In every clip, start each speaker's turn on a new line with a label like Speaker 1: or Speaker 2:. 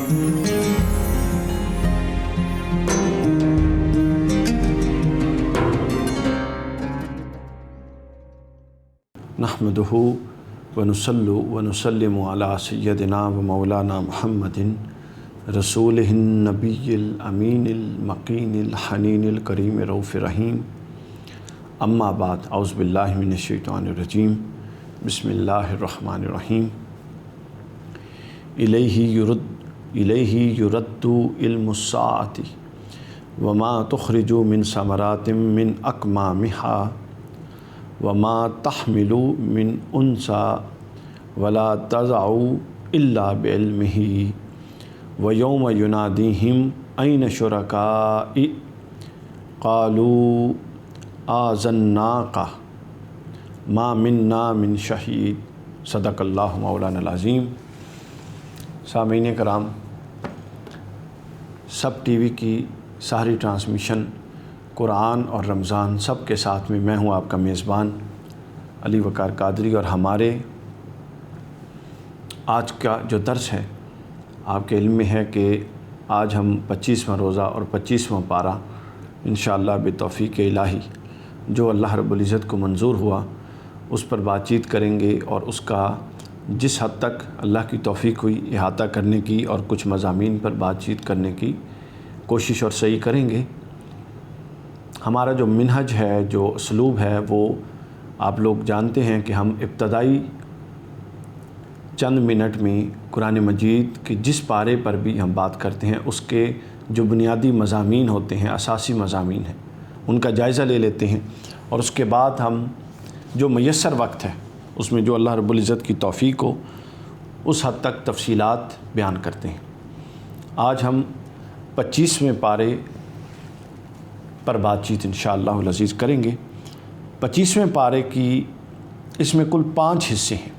Speaker 1: نحمدہ ونصلی ونسلم علی سیدنا و مولانا محمد رسولہ النبی الامین المقین الحنین الکریم رؤوف رحیم اما بعد اعوذ باللہ من الشیطان الرجیم بسم اللہ الرحمن الرحیم الیہ یرد علم الساعۃ وما تخرج من ثمرات من اکمامہا وما تحمل من انثى ولا تضع الا بعلمہ ویوم ینادیہم این شرکائی قالوا آذناک ما منا من شہید صدق اللہ مولانا العظیم۔ سامعین کرام، سب ٹی وی کی ساری ٹرانسمیشن قرآن اور رمضان سب کے ساتھ میں ہوں آپ کا میزبان علی وقار قادری، اور ہمارے آج کا جو درس ہے آپ کے علم میں ہے کہ آج ہم 25واں روزہ اور 25واں پارہ انشاءاللہ بتوفیق الہی جو اللہ رب العزت کو منظور ہوا اس پر بات چیت کریں گے، اور اس کا جس حد تک اللہ کی توفیق ہوئی احاطہ کرنے کی اور کچھ مضامین پر بات چیت کرنے کی کوشش اور صحیح کریں گے۔ ہمارا جو منہج ہے، جو اسلوب ہے، وہ آپ لوگ جانتے ہیں کہ ہم ابتدائی چند منٹ میں قرآن مجید کے جس پارے پر بھی ہم بات کرتے ہیں اس کے جو بنیادی مضامین ہوتے ہیں، اساسی مضامین ہیں، ان کا جائزہ لے لیتے ہیں، اور اس کے بعد ہم جو میسر وقت ہے اس میں جو اللہ رب العزت کی توفیق ہو اس حد تک تفصیلات بیان کرتے ہیں۔ آج ہم 25ویں پارے پر بات چیت انشاءاللہ العزیز کریں گے۔ 25ویں پارے کی اس میں کل 5 حصے ہیں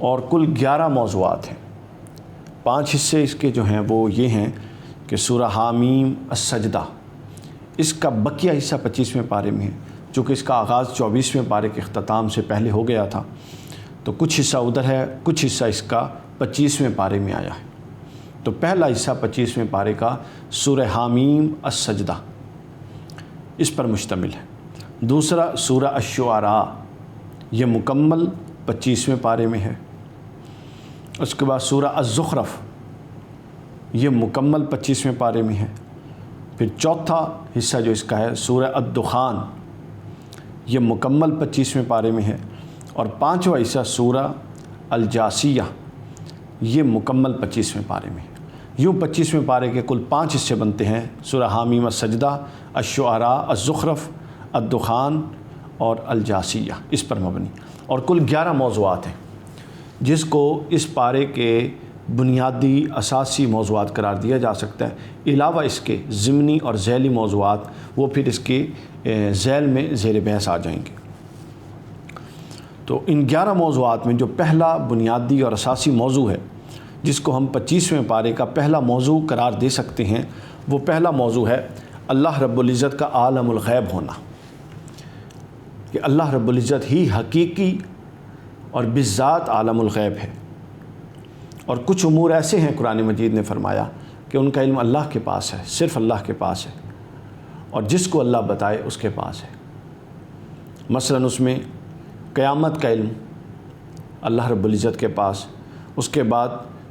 Speaker 1: اور کل 11 موضوعات ہیں۔ 5 حصے اس کے جو ہیں وہ یہ ہیں کہ سورہ حامیم السجدہ، اس کا بقیہ حصہ 25ویں پارے میں ہے، چونکہ اس کا آغاز 24ویں پارے کے اختتام سے پہلے ہو گیا تھا، تو کچھ حصہ ادھر ہے، کچھ حصہ اس کا 25ویں پارے میں آیا ہے۔ تو پہلا حصہ 25ویں پارے کا سورہ حامیم السجدہ اس پر مشتمل ہے۔ دوسرا سورہ الشعراء، یہ مکمل 25ویں پارے میں ہے۔ اس کے بعد سورہ الزخرف، یہ مکمل 25ویں پارے میں ہے۔ پھر چوتھا حصہ جو اس کا ہے سورہ الدخان، یہ مکمل 25ویں پارے میں ہے۔ اور 5واں حصہ سورہ الجاثیہ، یہ مکمل 25ویں پارے میں ہے۔ یوں 25ویں پارے کے کل 5 حصے بنتے ہیں، سورہ حامیم السجدہ، الشعراء، الزخرف، الدخان اور الجاثیہ، اس پر مبنی، اور کل 11 موضوعات ہیں جس کو اس پارے کے بنیادی اساسی موضوعات قرار دیا جا سکتا ہے۔ علاوہ اس کے ضمنی اور ذیلی موضوعات وہ پھر اس کے ذیل میں زیر بحث آ جائیں گے۔ تو ان 11 موضوعات میں جو پہلا بنیادی اور اساسی موضوع ہے جس کو ہم 25ویں پارے کا پہلا موضوع قرار دے سکتے ہیں، وہ پہلا موضوع ہے اللہ رب العزت کا عالم الغیب ہونا، کہ اللہ رب العزت ہی حقیقی اور بالذات عالم الغیب ہے، اور کچھ امور ایسے ہیں قرآن مجید نے فرمایا کہ ان کا علم اللہ کے پاس ہے، صرف اللہ کے پاس ہے، اور جس کو اللہ بتائے اس کے پاس ہے۔ مثلا اس میں قیامت کا علم اللہ رب العزت کے پاس، اس کے بعد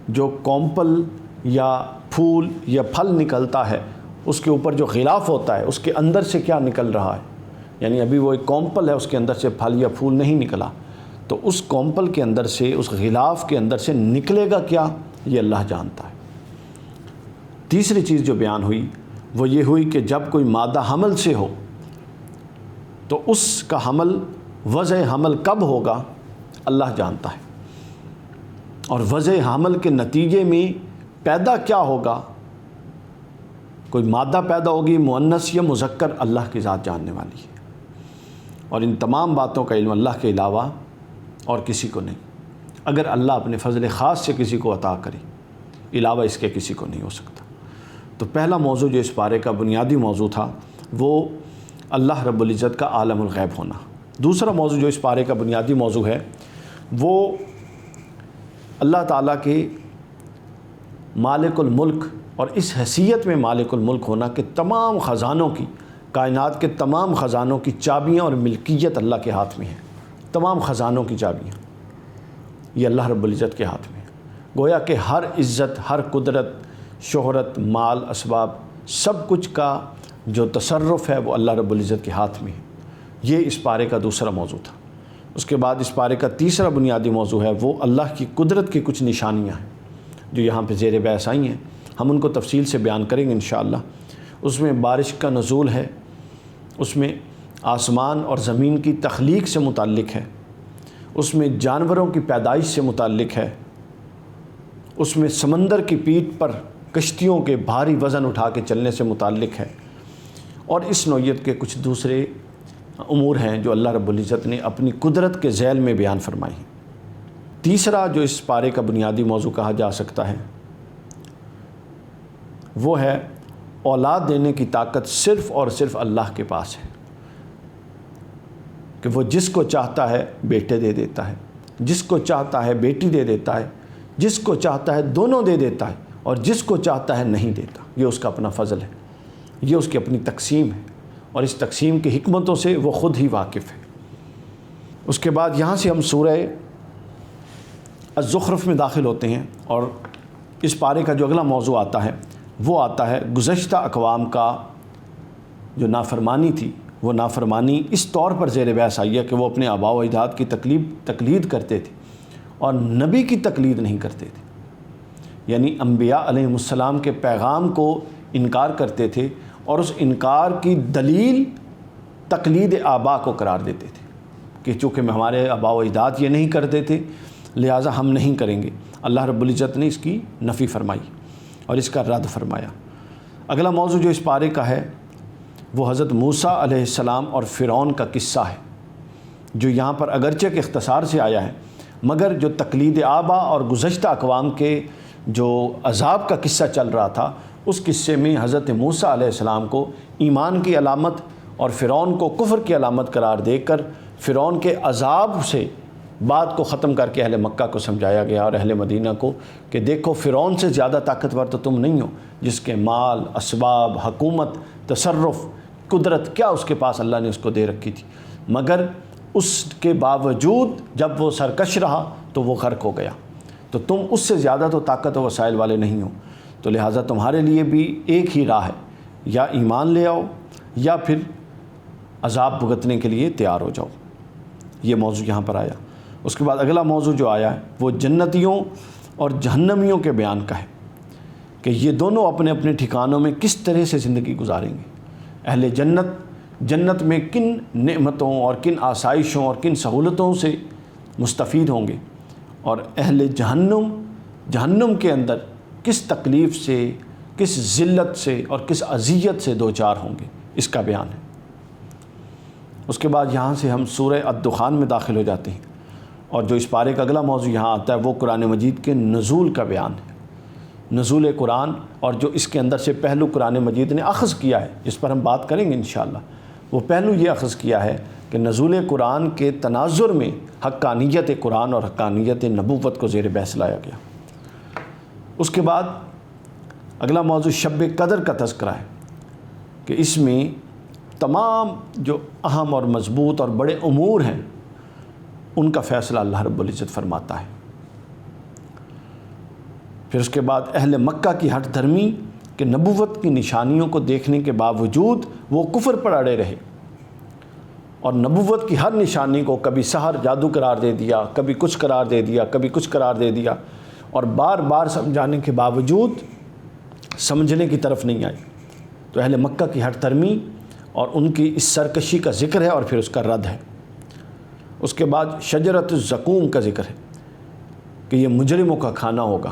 Speaker 1: جو کومپل یا پھول یا پھل نکلتا ہے اس کے اوپر جو غلاف ہوتا ہے اس کے اندر سے کیا نکل رہا ہے، یعنی ابھی وہ ایک کومپل ہے، اس کے اندر سے پھل یا پھول نہیں نکلا، تو اس کومپل کے اندر سے، اس غلاف کے اندر سے نکلے گا کیا، یہ اللہ جانتا ہے۔ تیسری چیز جو بیان ہوئی وہ یہ ہوئی کہ جب کوئی مادہ حمل سے ہو تو اس کا حمل، وضع حمل کب ہوگا اللہ جانتا ہے، اور وضع حمل کے نتیجے میں پیدا کیا ہوگا، کوئی مادہ پیدا ہوگی مؤنث یا مذکر، اللہ کی ذات جاننے والی ہے، اور ان تمام باتوں کا علم اللہ کے علاوہ اور کسی کو نہیں۔ اگر اللہ اپنے فضل خاص سے کسی کو عطا کرے، علاوہ اس کے کسی کو نہیں ہو سکتا۔ تو پہلا موضوع جو اس پارے کا بنیادی موضوع تھا وہ اللہ رب العزت کا عالم الغیب ہونا۔ دوسرا موضوع جو اس پارے کا بنیادی موضوع ہے وہ اللہ تعالیٰ کے مالک الملک، اور اس حیثیت میں مالک الملک ہونا کہ تمام خزانوں کی، کائنات کے تمام خزانوں کی چابیاں اور ملکیت اللہ کے ہاتھ میں ہے۔ تمام خزانوں کی چابیاں یہ اللہ رب العزت کے ہاتھ میں ہے۔ گویا کہ ہر عزت، ہر قدرت، شہرت، مال، اسباب، سب کچھ کا جو تصرف ہے وہ اللہ رب العزت کے ہاتھ میں ہے۔ یہ اس پارے کا دوسرا موضوع تھا۔ اس کے بعد اس پارے کا تیسرا بنیادی موضوع ہے وہ اللہ کی قدرت کی کچھ نشانیاں ہیں جو یہاں پہ زیر بحث آئی ہیں۔ ہم ان کو تفصیل سے بیان کریں گے انشاءاللہ۔ اس میں بارش کا نزول ہے، اس میں آسمان اور زمین کی تخلیق سے متعلق ہے، اس میں جانوروں کی پیدائش سے متعلق ہے، اس میں سمندر کی پیٹھ پر کشتیوں کے بھاری وزن اٹھا کے چلنے سے متعلق ہے، اور اس نوعیت کے کچھ دوسرے امور ہیں جو اللہ رب العزت نے اپنی قدرت کے ذیل میں بیان فرمائی ہیں۔ تیسرا جو اس پارے کا بنیادی موضوع کہا جا سکتا ہے وہ ہے اولاد دینے کی طاقت صرف اور صرف اللہ کے پاس ہے، کہ وہ جس کو چاہتا ہے بیٹے دے دیتا ہے، جس کو چاہتا ہے بیٹی دے دیتا ہے، جس کو چاہتا ہے دونوں دے دیتا ہے، اور جس کو چاہتا ہے نہیں دیتا۔ یہ اس کا اپنا فضل ہے، یہ اس کی اپنی تقسیم ہے، اور اس تقسیم کی حکمتوں سے وہ خود ہی واقف ہے۔ اس کے بعد یہاں سے ہم سورہ الزخرف میں داخل ہوتے ہیں، اور اس پارے کا جو اگلا موضوع آتا ہے وہ آتا ہے گزشتہ اقوام کا جو نافرمانی تھی، وہ نافرمانی اس طور پر زیر بحث آئی ہے کہ وہ اپنے آباء و اجداد کی تقلید کرتے تھے اور نبی کی تقلید نہیں کرتے تھے، یعنی انبیاء علیہ السلام کے پیغام کو انکار کرتے تھے، اور اس انکار کی دلیل تقلید آباء کو قرار دیتے تھے کہ چونکہ ہمارے آباء و اجداد یہ نہیں کرتے تھے لہٰذا ہم نہیں کریں گے۔ اللہ رب العزت نے اس کی نفی فرمائی اور اس کا رد فرمایا۔ اگلا موضوع جو اس پارے کا ہے وہ حضرت موسیٰ علیہ السلام اور فرعون کا قصہ ہے، جو یہاں پر اگرچہ کہ اختصار سے آیا ہے، مگر جو تقلید آباء اور گزشتہ اقوام کے جو عذاب کا قصہ چل رہا تھا، اس قصے میں حضرت موسیٰ علیہ السلام کو ایمان کی علامت اور فرعون کو کفر کی علامت قرار دے کر فرعون کے عذاب سے بات کو ختم کر کے اہل مکہ کو سمجھایا گیا اور اہل مدینہ کو کہ دیکھو فرعون سے زیادہ طاقتور تو تم نہیں ہو، جس کے مال، اسباب، حکومت، تصرف، قدرت کیا اس کے پاس اللہ نے اس کو دے رکھی تھی، مگر اس کے باوجود جب وہ سرکش رہا تو وہ غرق ہو گیا۔ تو تم اس سے زیادہ تو طاقت و وسائل والے نہیں ہو، تو لہٰذا تمہارے لیے بھی ایک ہی راہ ہے، یا ایمان لے آؤ یا پھر عذاب بھگتنے کے لیے تیار ہو جاؤ۔ یہ موضوع یہاں پر آیا۔ اس کے بعد اگلا موضوع جو آیا ہے وہ جنتیوں اور جہنمیوں کے بیان کا ہے کہ یہ دونوں اپنے اپنے ٹھکانوں میں کس طرح سے زندگی گزاریں گے۔ اہل جنت میں کن نعمتوں اور کن آسائشوں اور کن سہولتوں سے مستفید ہوں گے، اور اہل جہنم کے اندر کس تکلیف سے، کس ذلت سے اور کس اذیت سے دوچار ہوں گے، اس کا بیان ہے۔ اس کے بعد یہاں سے ہم سورہ الدخان میں داخل ہو جاتے ہیں، اور جو اس پارے کا اگلا موضوع یہاں آتا ہے وہ قرآن مجید کے نزول کا بیان ہے، نزول قرآن، اور جو اس کے اندر سے پہلو قرآن مجید نے اخذ کیا ہے جس پر ہم بات کریں گے انشاءاللہ، وہ پہلو یہ اخذ کیا ہے کہ نزول قرآن کے تناظر میں حقانیت قرآن اور حقانیت نبوت کو زیر بحث لایا گیا۔ اس کے بعد اگلا موضوع شب قدر کا تذکرہ ہے کہ اس میں تمام جو اہم اور مضبوط اور بڑے امور ہیں ان کا فیصلہ اللہ رب العزت فرماتا ہے۔ پھر اس کے بعد اہل مکہ کی ہٹ دھرمی کہ نبوت کی نشانیوں کو دیکھنے کے باوجود وہ کفر پر اڑے رہے، اور نبوت کی ہر نشانی کو کبھی سحر جادو قرار دے دیا، کبھی کچھ قرار دے دیا، کبھی کچھ قرار دے دیا، اور بار بار سمجھانے کے باوجود سمجھنے کی طرف نہیں آئی۔ تو اہل مکہ کی ہٹ دھرمی اور ان کی اس سرکشی کا ذکر ہے، اور پھر اس کا رد ہے۔ اس کے بعد شجرۃ الزقوم کا ذکر ہے کہ یہ مجرموں کا کھانا ہوگا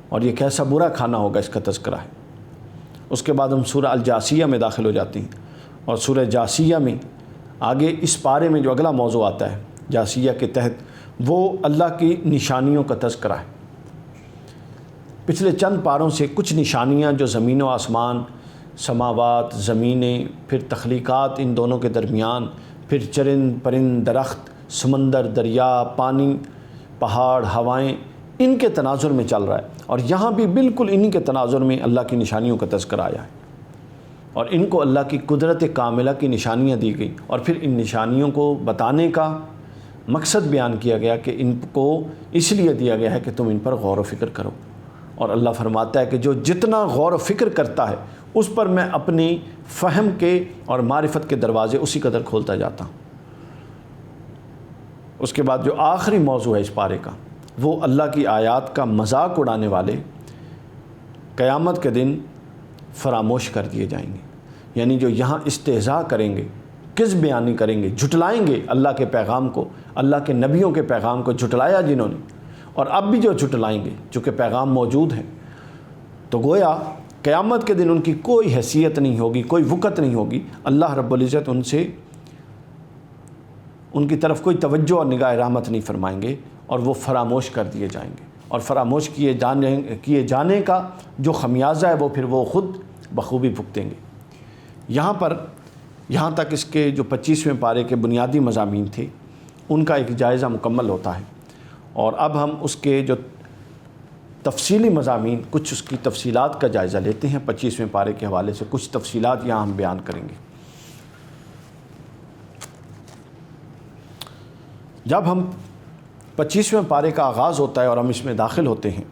Speaker 1: اور یہ کیسا برا کھانا ہوگا، اس کا تذکرہ ہے۔ اس کے بعد ہم سورہ الجاسیہ میں داخل ہو جاتے ہیں، اور سورہ جاسیہ میں آگے اس پارے میں جو اگلا موضوع آتا ہے جاسیہ کے تحت وہ اللہ کی نشانیوں کا تذکرہ ہے۔ پچھلے چند پاروں سے کچھ نشانیاں جو زمین و آسمان، سماوات، زمینیں، پھر تخلیقات ان دونوں کے درمیان، پھر چرند پرند، درخت، سمندر، دریا، پانی، پہاڑ، ہوائیں، ان کے تناظر میں چل رہا ہے، اور یہاں بھی بالکل انہی کے تناظر میں اللہ کی نشانیوں کا تذکرہ آیا ہے، اور ان کو اللہ کی قدرت کاملہ کی نشانیاں دی گئی، اور پھر ان نشانیوں کو بتانے کا مقصد بیان کیا گیا کہ ان کو اس لیے دیا گیا ہے کہ تم ان پر غور و فکر کرو، اور اللہ فرماتا ہے کہ جو جتنا غور و فکر کرتا ہے اس پر میں اپنی فہم کے اور معرفت کے دروازے اسی قدر کھولتا جاتا ہوں۔ اس کے بعد جو آخری موضوع ہے اس پارے کا، وہ اللہ کی آیات کا مذاق اڑانے والے قیامت کے دن فراموش کر دیے جائیں گے، یعنی جو یہاں استہزاء کریں گے، کذب بیانی کریں گے، جھٹلائیں گے اللہ کے پیغام کو، اللہ کے نبیوں کے پیغام کو جھٹلایا جنہوں نے، اور اب بھی جو جھٹلائیں گے چونکہ پیغام موجود ہے، تو گویا قیامت کے دن ان کی کوئی حیثیت نہیں ہوگی، کوئی وقت نہیں ہوگی، اللہ رب العزت ان کی طرف کوئی توجہ اور نگاہ رحمت نہیں فرمائیں گے، اور وہ فراموش کر دیے جائیں گے، اور فراموش کیے جانے کا جو خمیازہ ہے وہ پھر وہ خود بخوبی بھگتیں گے۔ یہاں تک اس کے جو 25ویں پارے کے بنیادی مضامین تھے ان کا ایک جائزہ مکمل ہوتا ہے، اور اب ہم اس کے جو تفصیلی مضامین، کچھ اس کی تفصیلات کا جائزہ لیتے ہیں۔ 25ویں پارے کے حوالے سے کچھ تفصیلات یہاں ہم بیان کریں گے۔ جب ہم 25ویں پارے کا آغاز ہوتا ہے اور ہم اس میں داخل ہوتے ہیں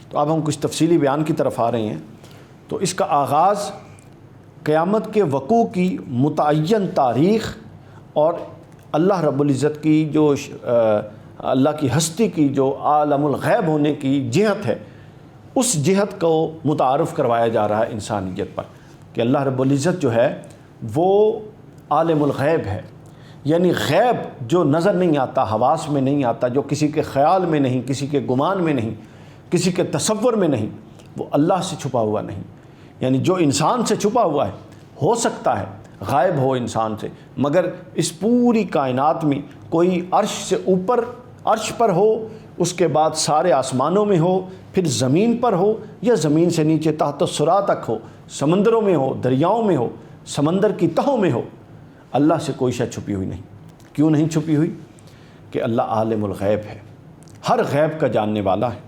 Speaker 1: تو اب ہم کچھ تفصیلی بیان کی طرف آ رہے ہیں۔ تو اس کا آغاز قیامت کے وقوع کی متعین تاریخ اور اللہ رب العزت کی جو اللہ کی ہستی کی جو عالم الغیب ہونے کی جہت ہے، اس جہت کو متعارف کروایا جا رہا ہے انسانیت پر، کہ اللہ رب العزت جو ہے وہ عالم الغیب ہے، یعنی غیب جو نظر نہیں آتا، حواس میں نہیں آتا، جو کسی کے خیال میں نہیں، کسی کے گمان میں نہیں، کسی کے تصور میں نہیں، وہ اللہ سے چھپا ہوا نہیں، یعنی جو انسان سے چھپا ہوا ہے، ہو سکتا ہے غائب ہو انسان سے، مگر اس پوری کائنات میں کوئی عرش سے اوپر عرش پر ہو، اس کے بعد سارے آسمانوں میں ہو، پھر زمین پر ہو، یا زمین سے نیچے تحت الثری تک ہو، سمندروں میں ہو، دریاؤں میں ہو، سمندر کی تہوں میں ہو، اللہ سے کوئی شے چھپی ہوئی نہیں۔ کیوں نہیں چھپی ہوئی؟ کہ اللہ عالم الغیب ہے، ہر غیب کا جاننے والا ہے۔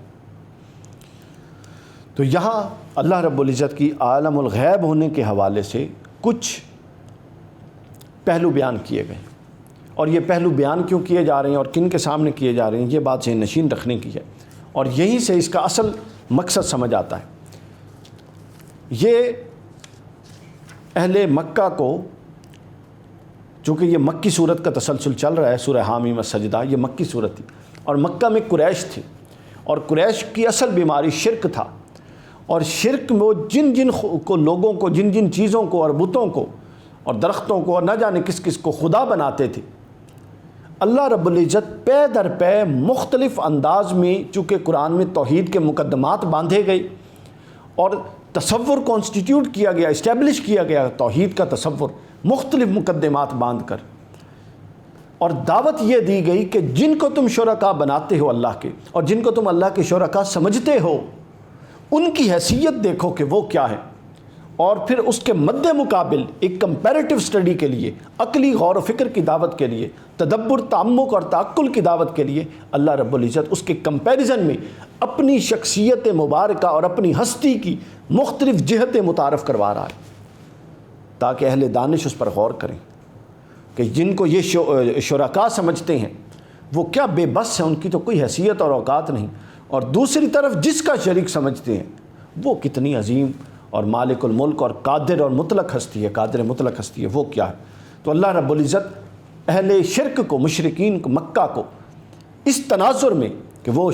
Speaker 1: تو یہاں اللہ رب العزت کی عالم الغیب ہونے کے حوالے سے کچھ پہلو بیان کیے گئے، اور یہ پہلو بیان کیوں کیے جا رہے ہیں اور کن کے سامنے کیے جا رہے ہیں، یہ بات ذہن نشین رکھنے کی ہے، اور یہیں سے اس کا اصل مقصد سمجھ آتا ہے۔ یہ اہل مکہ کو، چونکہ یہ مکی صورت کا تسلسل چل رہا ہے، سورہ حامیم السجدہ یہ مکی صورت تھی، اور مکہ میں قریش تھے، اور قریش کی اصل بیماری شرک تھا، اور شرک میں وہ جن کو لوگوں کو، جن چیزوں کو اور بتوں کو اور درختوں کو اور نہ جانے کس کو خدا بناتے تھے، اللہ رب العزت پے در پے مختلف انداز میں، چونکہ قرآن میں توحید کے مقدمات باندھے گئے اور تصور کانسٹیٹیوٹ کیا گیا، اسٹیبلش کیا گیا توحید کا تصور مختلف مقدمات باندھ کر، اور دعوت یہ دی گئی کہ جن کو تم شرکا بناتے ہو اللہ کے، اور جن کو تم اللہ کے شرکا سمجھتے ہو، ان کی حیثیت دیکھو کہ وہ کیا ہے، اور پھر اس کے مد مقابل ایک کمپیریٹیو سٹڈی کے لیے، عقلی غور و فکر کی دعوت کے لیے، تدبر، تعمق اور تعقل کی دعوت کے لیے اللہ رب العزت اس کے کمپیریزن میں اپنی شخصیت مبارکہ اور اپنی ہستی کی مختلف جہتیں متعارف کروا رہا ہے، تاکہ اہل دانش اس پر غور کریں کہ جن کو یہ شرکا سمجھتے ہیں وہ کیا بے بس ہیں، ان کی تو کوئی حیثیت اور اوقات نہیں، اور دوسری طرف جس کا شریک سمجھتے ہیں وہ کتنی عظیم اور مالک الملک اور قادر اور مطلق ہستی ہے، قادر مطلق ہستی ہے، وہ کیا ہے۔ تو اللہ رب العزت اہل شرک کو، مشرکین کو، مکہ کو اس تناظر میں کہ وہ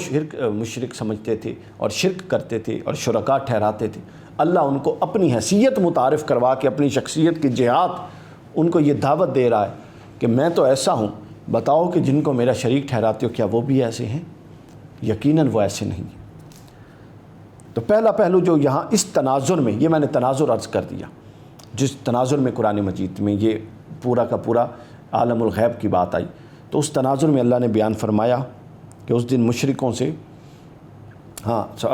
Speaker 1: مشرک سمجھتے تھے اور شرک کرتے تھے اور شرکا ٹھہراتے تھے، اللہ ان کو اپنی حیثیت متعارف کروا کے اپنی شخصیت کی جہات ان کو یہ دعوت دے رہا ہے کہ میں تو ایسا ہوں، بتاؤ کہ جن کو میرا شریک ٹھہراتے ہو کیا وہ بھی ایسے ہیں؟ یقیناً وہ ایسے نہیں ہیں۔ تو پہلا پہلو جو یہاں اس تناظر میں، یہ میں نے تناظر عرض کر دیا، جس تناظر میں قرآن مجید میں یہ پورا کا پورا عالم الغیب کی بات آئی، تو اس تناظر میں اللہ نے بیان فرمایا کہ اس دن مشرکوں سے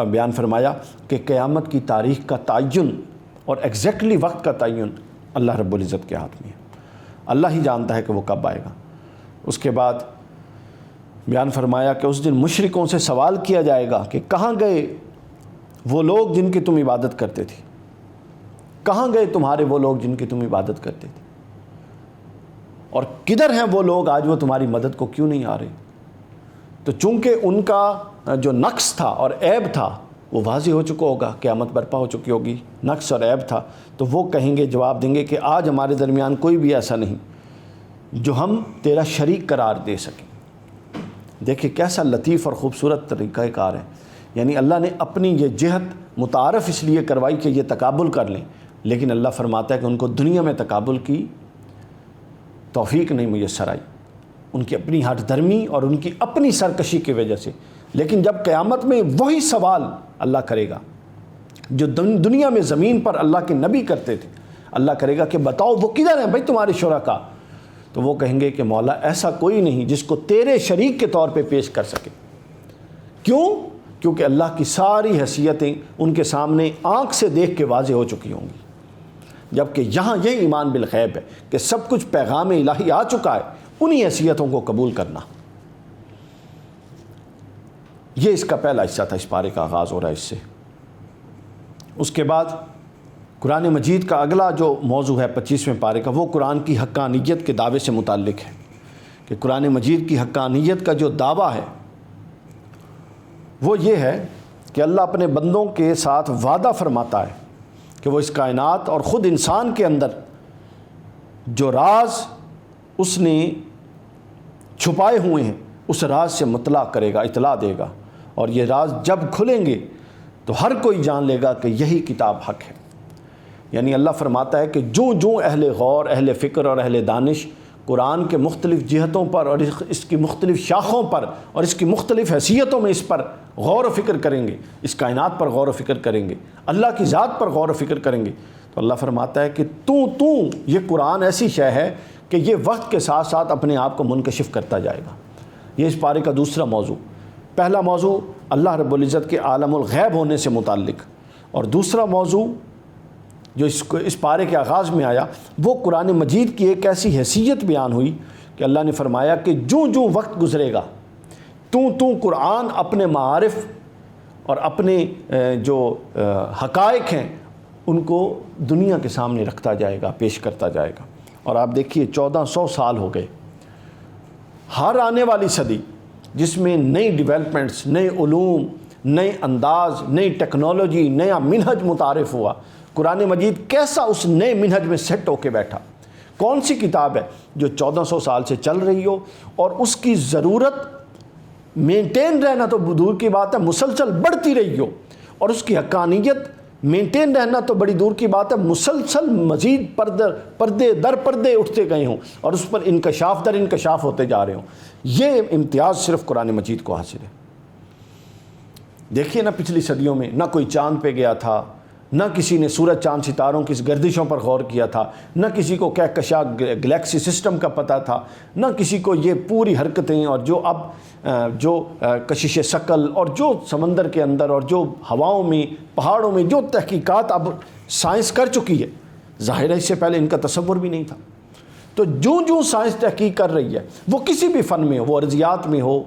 Speaker 1: بیان فرمایا کہ قیامت کی تاریخ کا تعین اور ایگزیکٹلی وقت کا تعین اللہ رب العزت کے ہاتھ میں ہے، اللہ ہی جانتا ہے کہ وہ کب آئے گا۔ اس کے بعد بیان فرمایا کہ اس دن مشرکوں سے سوال کیا جائے گا کہ کہاں گئے وہ لوگ جن کی تم عبادت کرتے تھے، کہاں گئے تمہارے وہ لوگ جن کی تم عبادت کرتے تھے، اور کدھر ہیں وہ لوگ آج وہ تمہاری مدد کو کیوں نہیں آ رہے؟ تو چونکہ ان کا جو نقص تھا اور عیب تھا وہ واضح ہو چکا ہوگا، قیامت برپا ہو چکی ہوگی، نقص اور عیب تھا، تو وہ کہیں گے، جواب دیں گے کہ آج ہمارے درمیان کوئی بھی ایسا نہیں جو ہم تیرا شریک قرار دے سکیں۔ دیکھیں کیسا لطیف اور خوبصورت طریقہ کار ہے، یعنی اللہ نے اپنی یہ جہت متعارف اس لیے کروائی کہ یہ تقابل کر لیں، لیکن اللہ فرماتا ہے کہ ان کو دنیا میں تقابل کی توفیق نہیں میسر آئی، ان کی اپنی ہٹ دھرمی اور ان کی اپنی سرکشی کی وجہ سے۔ لیکن جب قیامت میں وہی سوال اللہ کرے گا جو دنیا میں زمین پر اللہ کے نبی کرتے تھے، اللہ کرے گا کہ بتاؤ وہ کدھر ہیں بھائی تمہارے شرکا، تو وہ کہیں گے کہ مولا ایسا کوئی نہیں جس کو تیرے شریک کے طور پہ پیش کر سکے۔ کیوں؟ کیونکہ اللہ کی ساری حیثیتیں ان کے سامنے آنکھ سے دیکھ کے واضح ہو چکی ہوں گی، جبکہ یہاں یہ ایمان بالغیب ہے کہ سب کچھ پیغام الہی آ چکا ہے، انہی حیثیتوں کو قبول کرنا۔ یہ اس کا پہلا حصہ تھا، اس پارے کا آغاز ہو رہا ہے اس سے۔ اس کے بعد قرآن مجید کا اگلا جو موضوع ہے 25ویں پارے کا، وہ قرآن کی حقانیت کے دعوے سے متعلق ہے، کہ قرآن مجید کی حقانیت کا جو دعویٰ ہے وہ یہ ہے کہ اللہ اپنے بندوں کے ساتھ وعدہ فرماتا ہے کہ وہ اس کائنات اور خود انسان کے اندر جو راز اس نے چھپائے ہوئے ہیں اس راز سے مطلع کرے گا، اطلاع دے گا، اور یہ راز جب کھلیں گے تو ہر کوئی جان لے گا کہ یہی کتاب حق ہے۔ یعنی اللہ فرماتا ہے کہ جو اہل غور، اہل فکر اور اہل دانش قرآن کے مختلف جہتوں پر اور اس کی مختلف شاخوں پر اور اس کی مختلف حیثیتوں میں اس پر غور و فکر کریں گے، اس کائنات پر غور و فکر کریں گے، اللہ کی ذات پر غور و فکر کریں گے، تو اللہ فرماتا ہے کہ یہ قرآن ایسی شے ہے کہ یہ وقت کے ساتھ ساتھ اپنے آپ کو منکشف کرتا جائے گا۔ یہ اس پارے کا دوسرا موضوع۔ پہلا موضوع اللہ رب العزت کے عالم الغیب ہونے سے متعلق، اور دوسرا موضوع جو اس پارے کے آغاز میں آیا وہ قرآن مجید کی ایک ایسی حیثیت بیان ہوئی کہ اللہ نے فرمایا کہ جو وقت گزرے گا قرآن اپنے معارف اور اپنے جو حقائق ہیں ان کو دنیا کے سامنے رکھتا جائے گا، پیش کرتا جائے گا۔ اور آپ دیکھیے 1400 سال ہو گئے، ہر آنے والی صدی جس میں نئی ڈیولپمنٹس، نئے علوم، نئے انداز، نئی ٹیکنالوجی، نیا منہج متعارف ہوا، قرآن مجید کیسا اس نئے منہج میں سیٹ ہو کے بیٹھا۔ کون سی کتاب ہے جو 1400 سال سے چل رہی ہو اور اس کی ضرورت مینٹین رہنا تو دور کی بات ہے، مسلسل بڑھتی رہی ہو، اور اس کی حقانیت مینٹین رہنا تو بڑی دور کی بات ہے، مسلسل مزید پردے در پردے اٹھتے گئے ہوں اور اس پر انکشاف در انکشاف ہوتے جا رہے ہوں۔ یہ امتیاز صرف قرآن مجید کو حاصل ہے۔ دیکھیے نا پچھلی صدیوں میں نہ کوئی چاند پہ گیا تھا، نہ کسی نے سورج چاند ستاروں کی گردشوں پر غور کیا تھا، نہ کسی کو کہکشاں گلیکسی سسٹم کا پتہ تھا، نہ کسی کو یہ پوری حرکتیں اور جو کشش ثقل اور جو سمندر کے اندر اور جو ہواؤں میں پہاڑوں میں جو تحقیقات اب سائنس کر چکی ہے، ظاہر ہے اس سے پہلے ان کا تصور بھی نہیں تھا۔ تو جو سائنس تحقیق کر رہی ہے وہ کسی بھی فن میں ہو، وہ ارضیات میں ہو،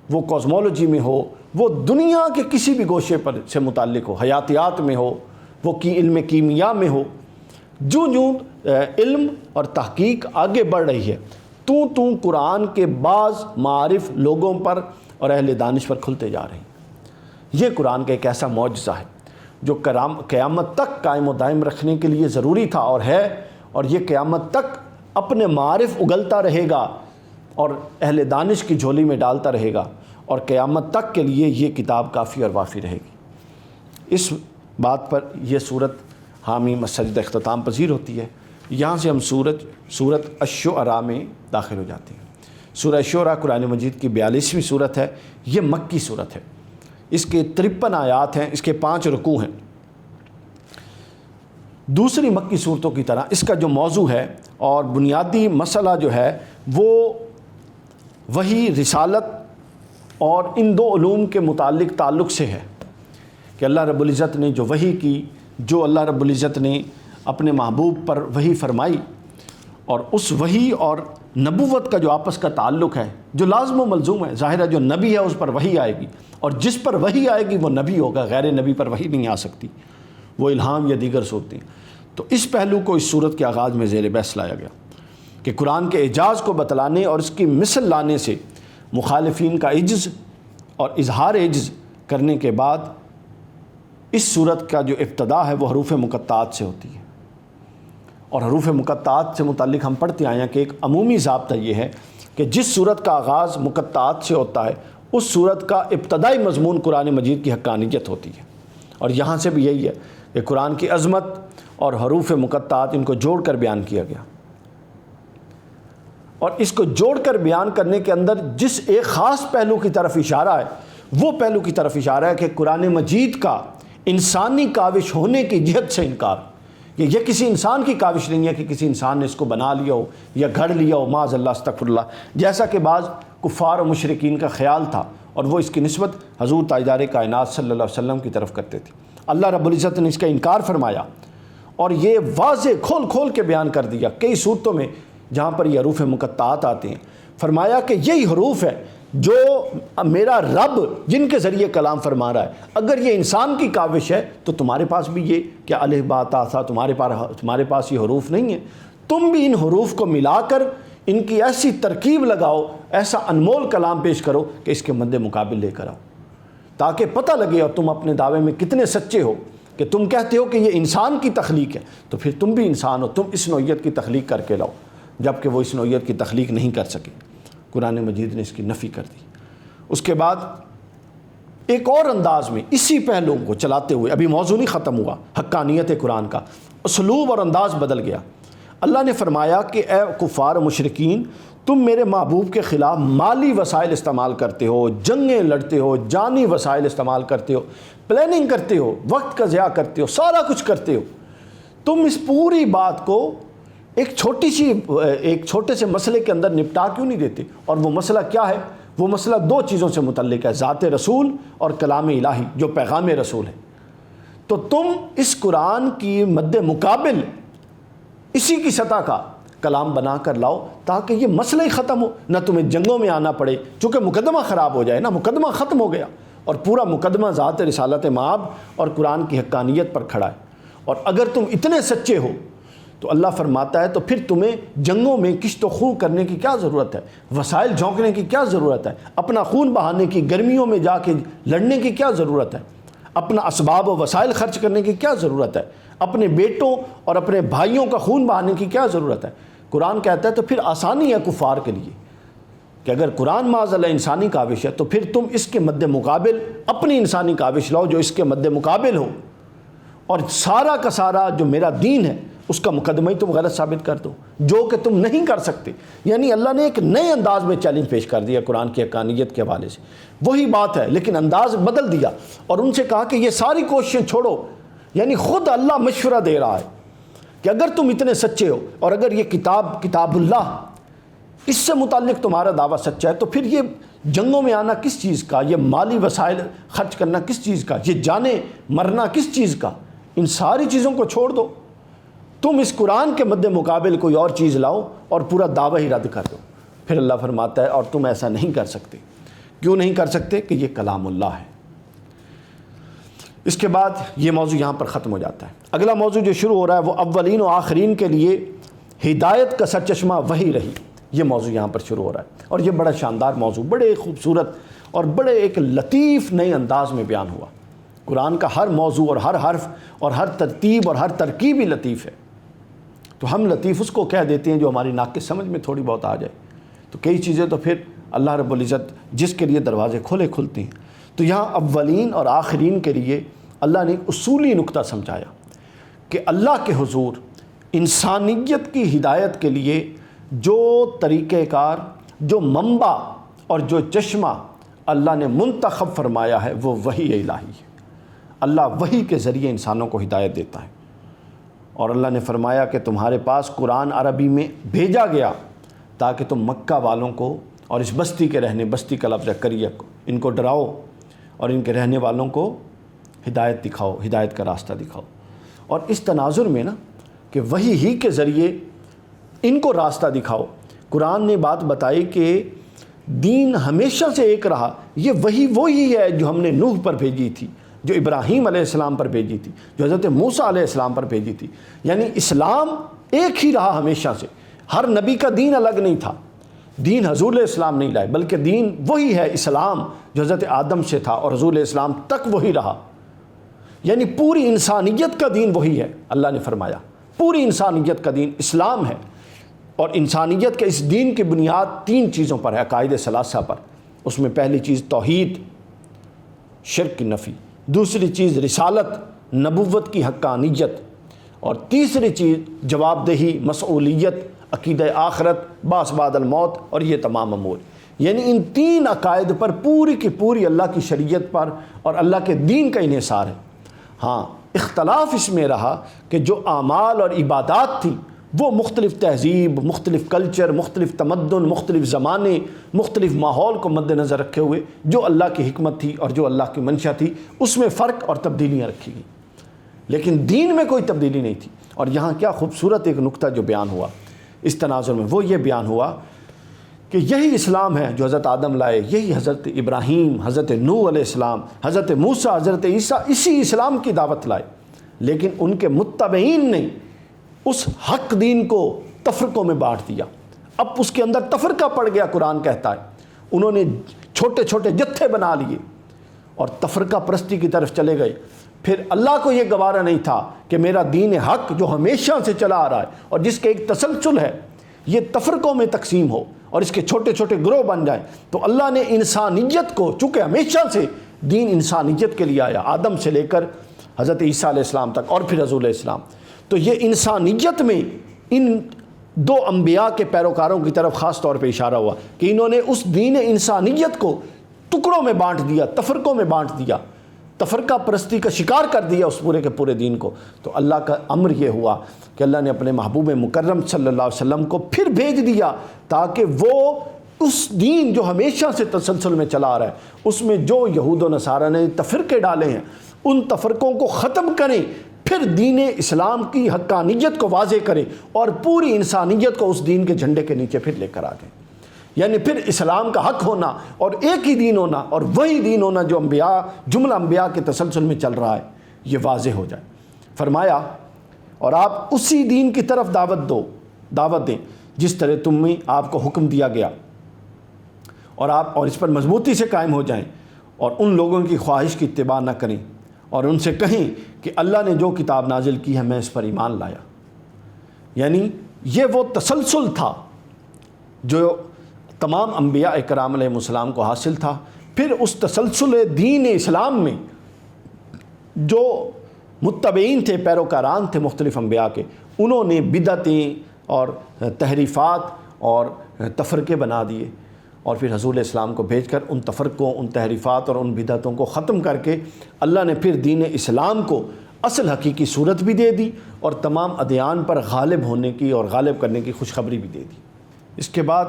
Speaker 1: وہ کوزمولوجی میں ہو، وہ دنیا کے کسی بھی گوشے پر سے متعلق ہو، حیاتیات میں ہو، وہ علم کیمیا میں ہو، جو علم اور تحقیق آگے بڑھ رہی ہے قرآن کے بعض معارف لوگوں پر اور اہل دانش پر کھلتے جا رہے ہیں۔ یہ قرآن کا ایک ایسا معجزہ ہے جو قیامت تک قائم و دائم رکھنے کے لیے ضروری تھا اور ہے، اور یہ قیامت تک اپنے معارف اگلتا رہے گا اور اہل دانش کی جھولی میں ڈالتا رہے گا، اور قیامت تک کے لیے یہ کتاب کافی اور وافی رہے گی۔ اس بات پر یہ صورت حامیم السجدہ اختتام پذیر ہوتی ہے۔ یہاں سے ہم سورت الشعراء میں داخل ہو جاتے ہیں۔ سورہ الشعراء قرآن مجید کی 42ویں سورت ہے، یہ مکی سورت ہے، اس کے 53 آیات ہیں، اس کے 5 رکوع ہیں۔ دوسری مکی صورتوں کی طرح اس کا جو موضوع ہے اور بنیادی مسئلہ جو ہے وہ وہی رسالت اور ان دو علوم کے متعلق تعلق سے ہے کہ اللہ رب العزت نے جو وحی کی، جو اللہ رب العزت نے اپنے محبوب پر وحی فرمائی، اور اس وحی اور نبوت کا جو آپس کا تعلق ہے جو لازم و ملزوم ہے، ظاہر ہے جو نبی ہے اس پر وحی آئے گی، اور جس پر وحی آئے گی وہ نبی ہوگا، غیر نبی پر وحی نہیں آ سکتی، وہ الہام یا دیگر صورتیں۔ تو اس پہلو کو اس صورت کے آغاز میں زیر بحث لایا گیا کہ قرآن کے اعجاز کو بتلانے اور اس کی مثل لانے سے مخالفین کا عجز اور اظہار عجز کرنے کے بعد اس صورت کا جو ابتدا ہے وہ حروف مقطعات سے ہوتی ہے، اور حروف مقطعات سے متعلق ہم پڑھتے آئے ہیں کہ ایک عمومی ضابطہ یہ ہے کہ جس صورت کا آغاز مقطعات سے ہوتا ہے اس صورت کا ابتدائی مضمون قرآن مجید کی حقانیت ہوتی ہے، اور یہاں سے بھی یہی ہے کہ قرآن کی عظمت اور حروف مقطعات ان کو جوڑ کر بیان کیا گیا، اور اس کو جوڑ کر بیان کرنے کے اندر جس ایک خاص پہلو کی طرف اشارہ ہے وہ پہلو کی طرف اشارہ ہے کہ قرآن مجید کا انسانی کاوش ہونے کی جہت سے انکار، یہ کسی انسان کی کاوش نہیں ہے کہ کسی انسان نے اس کو بنا لیا ہو یا گھڑ لیا ہو، معاذ اللہ استغفر اللہ، جیسا کہ بعض کفار و مشرکین کا خیال تھا، اور وہ اس کی نسبت حضور تاجدار کائنات صلی اللہ علیہ وسلم کی طرف کرتے تھے۔ اللہ رب العزت نے اس کا انکار فرمایا اور یہ واضح کھول کھول کے بیان کر دیا کئی صورتوں میں جہاں پر یہ حروف مقطعات آتے ہیں، فرمایا کہ یہی حروف ہے جو میرا رب جن کے ذریعے کلام فرما رہا ہے، اگر یہ انسان کی کاوش ہے تو تمہارے پاس بھی یہ کیا الف با تا ثا تمہارے پاس یہ حروف نہیں ہیں، تم بھی ان حروف کو ملا کر ان کی ایسی ترکیب لگاؤ، ایسا انمول کلام پیش کرو کہ اس کے مد مقابل لے کر آؤ، تاکہ پتہ لگے اور تم اپنے دعوے میں کتنے سچے ہو کہ تم کہتے ہو کہ یہ انسان کی تخلیق ہے، تو پھر تم بھی انسان ہو، تم اس نوعیت کی تخلیق کر کے لاؤ، جبکہ وہ اس نوعیت کی تخلیق نہیں کر سکے۔ قرآن مجید نے اس کی نفی کر دی۔ اس کے بعد ایک اور انداز میں اسی پہلو کو چلاتے ہوئے، ابھی موضوع نہیں ختم ہوا، حقانیت قرآن کا اسلوب اور انداز بدل گیا۔ اللہ نے فرمایا کہ اے کفار و مشرکین، تم میرے محبوب کے خلاف مالی وسائل استعمال کرتے ہو، جنگیں لڑتے ہو، جانی وسائل استعمال کرتے ہو، پلاننگ کرتے ہو، وقت کا ضیاع کرتے ہو، سارا کچھ کرتے ہو، تم اس پوری بات کو ایک چھوٹے سے مسئلے کے اندر نپٹا کیوں نہیں دیتے؟ اور وہ مسئلہ کیا ہے؟ وہ مسئلہ دو چیزوں سے متعلق ہے، ذات رسول اور کلام الہی جو پیغام رسول ہے۔ تو تم اس قرآن کی مد مقابل اسی کی سطح کا کلام بنا کر لاؤ تاکہ یہ مسئلہ ہی ختم ہو، نہ تمہیں جنگوں میں آنا پڑے، چونکہ مقدمہ خراب ہو جائے نا، مقدمہ ختم ہو گیا اور پورا مقدمہ ذات رسالت مآب اور قرآن کی حقانیت پر کھڑا ہے۔ اور اگر تم اتنے سچے ہو تو اللہ فرماتا ہے تو پھر تمہیں جنگوں میں کشت و خوں کرنے کی کیا ضرورت ہے، وسائل جھونکنے کی کیا ضرورت ہے، اپنا خون بہانے کی، گرمیوں میں جا کے لڑنے کی کیا ضرورت ہے، اپنا اسباب و وسائل خرچ کرنے کی کیا ضرورت ہے، اپنے بیٹوں اور اپنے بھائیوں کا خون بہانے کی کیا ضرورت ہے؟ قرآن کہتا ہے تو پھر آسانی ہے کفار کے لیے کہ اگر قرآن معاذ اللہ انسانی کاوش ہے تو پھر تم اس کے مد مقابل اپنی انسانی کاوش لاؤ جو اس کے مد مقابل ہو، اور سارا کا سارا جو میرا دین ہے اس کا مقدمہ ہی تم غلط ثابت کر دو جو کہ تم نہیں کر سکتے۔ یعنی اللہ نے ایک نئے انداز میں چیلنج پیش کر دیا قرآن کی حقانیت کے حوالے سے، وہی بات ہے لیکن انداز بدل دیا، اور ان سے کہا کہ یہ ساری کوششیں چھوڑو، یعنی خود اللہ مشورہ دے رہا ہے کہ اگر تم اتنے سچے ہو اور اگر یہ کتاب اللہ اس سے متعلق تمہارا دعویٰ سچا ہے تو پھر یہ جنگوں میں آنا کس چیز کا، یہ مالی وسائل خرچ کرنا کس چیز کا، یہ جانے مرنا کس چیز کا، ان ساری چیزوں کو چھوڑ دو، تم اس قرآن کے مد مقابل کوئی اور چیز لاؤ اور پورا دعویٰ ہی رد کر دو۔ پھر اللہ فرماتا ہے اور تم ایسا نہیں کر سکتے۔ کیوں نہیں کر سکتے؟ کہ یہ کلام اللہ ہے۔ اس کے بعد یہ موضوع یہاں پر ختم ہو جاتا ہے۔ اگلا موضوع جو شروع ہو رہا ہے وہ اولین و آخرین کے لیے ہدایت کا سرچشمہ وحی رہی، یہ موضوع یہاں پر شروع ہو رہا ہے، اور یہ بڑا شاندار موضوع، بڑے خوبصورت اور بڑے ایک لطیف نئے انداز میں بیان ہوا۔ قرآن کا ہر موضوع اور ہر حرف اور ہر ترتیب اور ہر ترکیب ہی لطیف ہے، تو ہم لطیف اس کو کہہ دیتے ہیں جو ہماری ناک کی سمجھ میں تھوڑی بہت آ جائے، تو کئی چیزیں تو پھر اللہ رب العزت جس کے لیے دروازے کھلے کھلتے ہیں۔ تو یہاں اولین اور آخرین کے لیے اللہ نے ایک اصولی نقطہ سمجھایا کہ اللہ کے حضور انسانیت کی ہدایت کے لیے جو طریقہ کار، جو منبع اور جو چشمہ اللہ نے منتخب فرمایا ہے وہ وحی الہی ہے۔ اللہ وحی کے ذریعے انسانوں کو ہدایت دیتا ہے، اور اللہ نے فرمایا کہ تمہارے پاس قرآن عربی میں بھیجا گیا تاکہ تم مکہ والوں کو اور اس بستی کے رہنے، بستی کا لفظ ہے قریہ کو، ان کو ڈراؤ اور ان کے رہنے والوں کو ہدایت دکھاؤ، ہدایت کا راستہ دکھاؤ۔ اور اس تناظر میں نا کہ وحی ہی کے ذریعے ان کو راستہ دکھاؤ۔ قرآن نے بات بتائی کہ دین ہمیشہ سے ایک رہا، یہ وہی ہے جو ہم نے نوح پر بھیجی تھی، جو ابراہیم علیہ السلام پر بھیجی تھی، جو حضرت موسیٰ علیہ السلام پر بھیجی تھی۔ یعنی اسلام ایک ہی رہا ہمیشہ سے، ہر نبی کا دین الگ نہیں تھا، دین حضور علیہ السلام نہیں لائے، بلکہ دین وہی ہے اسلام جو حضرت آدم سے تھا اور حضور علیہ السلام تک وہی رہا۔ یعنی پوری انسانیت کا دین وہی ہے، اللہ نے فرمایا پوری انسانیت کا دین اسلام ہے، اور انسانیت کے اس دین کی بنیاد 3 چیزوں پر ہے، عقائد ثلاثہ پر۔ اس میں پہلی چیز توحید، شرک کی نفی، دوسری چیز رسالت، نبوت کی حقانیت، اور تیسری چیز جواب دہی، مسئولیت، عقیدہ آخرت، بعث بعد الموت، اور یہ تمام امور۔ یعنی ان 3 عقائد پر پوری کی پوری اللہ کی شریعت پر اور اللہ کے دین کا انحصار ہے۔ ہاں، اختلاف اس میں رہا کہ جو اعمال اور عبادات تھیں وہ مختلف تہذیب، مختلف کلچر، مختلف تمدن، مختلف زمانے، مختلف ماحول کو مد نظر رکھے ہوئے جو اللہ کی حکمت تھی اور جو اللہ کی منشا تھی، اس میں فرق اور تبدیلیاں رکھی گئیں، لیکن دین میں کوئی تبدیلی نہیں تھی۔ اور یہاں کیا خوبصورت ایک نقطہ جو بیان ہوا اس تناظر میں، وہ یہ بیان ہوا کہ یہی اسلام ہے جو حضرت آدم لائے، یہی حضرت ابراہیم، حضرت نوح علیہ السلام، حضرت موسیٰ، حضرت عیسیٰ اسی اسلام کی دعوت لائے، لیکن ان کے متبعین نے اس حق دین کو تفرقوں میں بانٹ دیا۔ اب اس کے اندر تفرقہ پڑ گیا، قرآن کہتا ہے انہوں نے چھوٹے چھوٹے جتھے بنا لیے اور تفرقہ پرستی کی طرف چلے گئے۔ پھر اللہ کو یہ گوارا نہیں تھا کہ میرا دین حق جو ہمیشہ سے چلا آ رہا ہے اور جس کے ایک تسلسل ہے، یہ تفرقوں میں تقسیم ہو اور اس کے چھوٹے چھوٹے گروہ بن جائیں۔ تو اللہ نے انسانیت کو، چونکہ ہمیشہ سے دین انسانیت کے لیے آیا، آدم سے لے کر حضرت عیسیٰ علیہ السلام تک اور پھر حضور علیہ السلام، تو یہ انسانیت میں ان 2 انبیاء کے پیروکاروں کی طرف خاص طور پہ اشارہ ہوا کہ انہوں نے اس دین انسانیت کو ٹکڑوں میں بانٹ دیا، تفرقوں میں بانٹ دیا، تفرقہ پرستی کا شکار کر دیا اس پورے کے پورے دین کو۔ تو اللہ کا امر یہ ہوا کہ اللہ نے اپنے محبوب مکرم صلی اللہ علیہ وسلم کو پھر بھیج دیا تاکہ وہ اس دین جو ہمیشہ سے تسلسل میں چلا آ رہا ہے، اس میں جو یہود و نصارہ نے تفرقے ڈالے ہیں ان تفرقوں کو ختم کریں، پھر دین اسلام کی حقانیت کو واضح کریں اور پوری انسانیت کو اس دین کے جھنڈے کے نیچے پھر لے کر آ جائیں۔ یعنی پھر اسلام کا حق ہونا اور ایک ہی دین ہونا اور وہی دین ہونا جو انبیاء، جملہ انبیاء کے تسلسل میں چل رہا ہے، یہ واضح ہو جائے۔ فرمایا اور آپ اسی دین کی طرف دعوت دیں جس طرح تمہیں آپ کو حکم دیا گیا، اور آپ اس پر مضبوطی سے قائم ہو جائیں اور ان لوگوں کی خواہش کی اتباع نہ کریں، اور ان سے کہیں کہ اللہ نے جو کتاب نازل کی ہے میں اس پر ایمان لایا۔ یعنی یہ وہ تسلسل تھا جو تمام انبیاء اکرام علیہ السلام کو حاصل تھا۔ پھر اس تسلسل دین اسلام میں جو متبعین تھے، پیروکاران تھے مختلف انبیاء کے، انہوں نے بدعتیں اور تحریفات اور تفرقے بنا دیے، اور پھر حضور علیہ السلام کو بھیج کر ان تفرقوں، ان تحریفات اور ان بدعتوں کو ختم کر کے اللہ نے پھر دین اسلام کو اصل حقیقی صورت بھی دے دی اور تمام ادیان پر غالب ہونے کی اور غالب کرنے کی خوشخبری بھی دے دی۔ اس کے بعد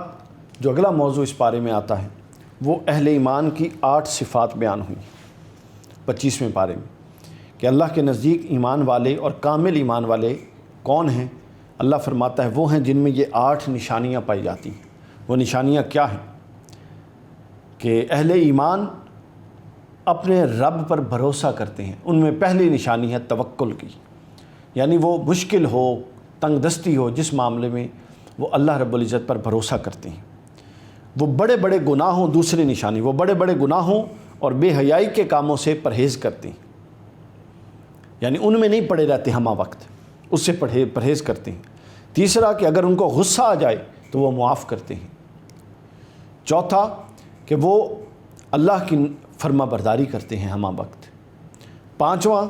Speaker 1: جو اگلا موضوع اس پارے میں آتا ہے وہ اہل ایمان کی 8 صفات بیان ہوئی 25ویں پارے میں، کہ اللہ کے نزدیک ایمان والے اور کامل ایمان والے کون ہیں؟ اللہ فرماتا ہے وہ ہیں جن میں یہ 8 نشانیاں پائی جاتی ہیں۔ وہ نشانیاں کیا ہیں؟ کہ اہل ایمان اپنے رب پر بھروسہ کرتے ہیں۔ ان میں پہلی نشانی ہے توکل کی، یعنی وہ مشکل ہو، تنگ دستی ہو، جس معاملے میں وہ اللہ رب العزت پر بھروسہ کرتے ہیں۔ وہ بڑے بڑے گناہوں، دوسری نشانی، وہ بڑے بڑے گناہوں اور بے حیائی کے کاموں سے پرہیز کرتے ہیں، یعنی ان میں نہیں پڑے رہتے ہمہ وقت، اس سے پرہیز کرتے ہیں۔ تیسرا کہ اگر ان کو غصہ آ جائے تو وہ معاف کرتے ہیں۔ چوتھا کہ وہ اللہ کی فرما برداری کرتے ہیں ہمہ وقت۔ پانچواں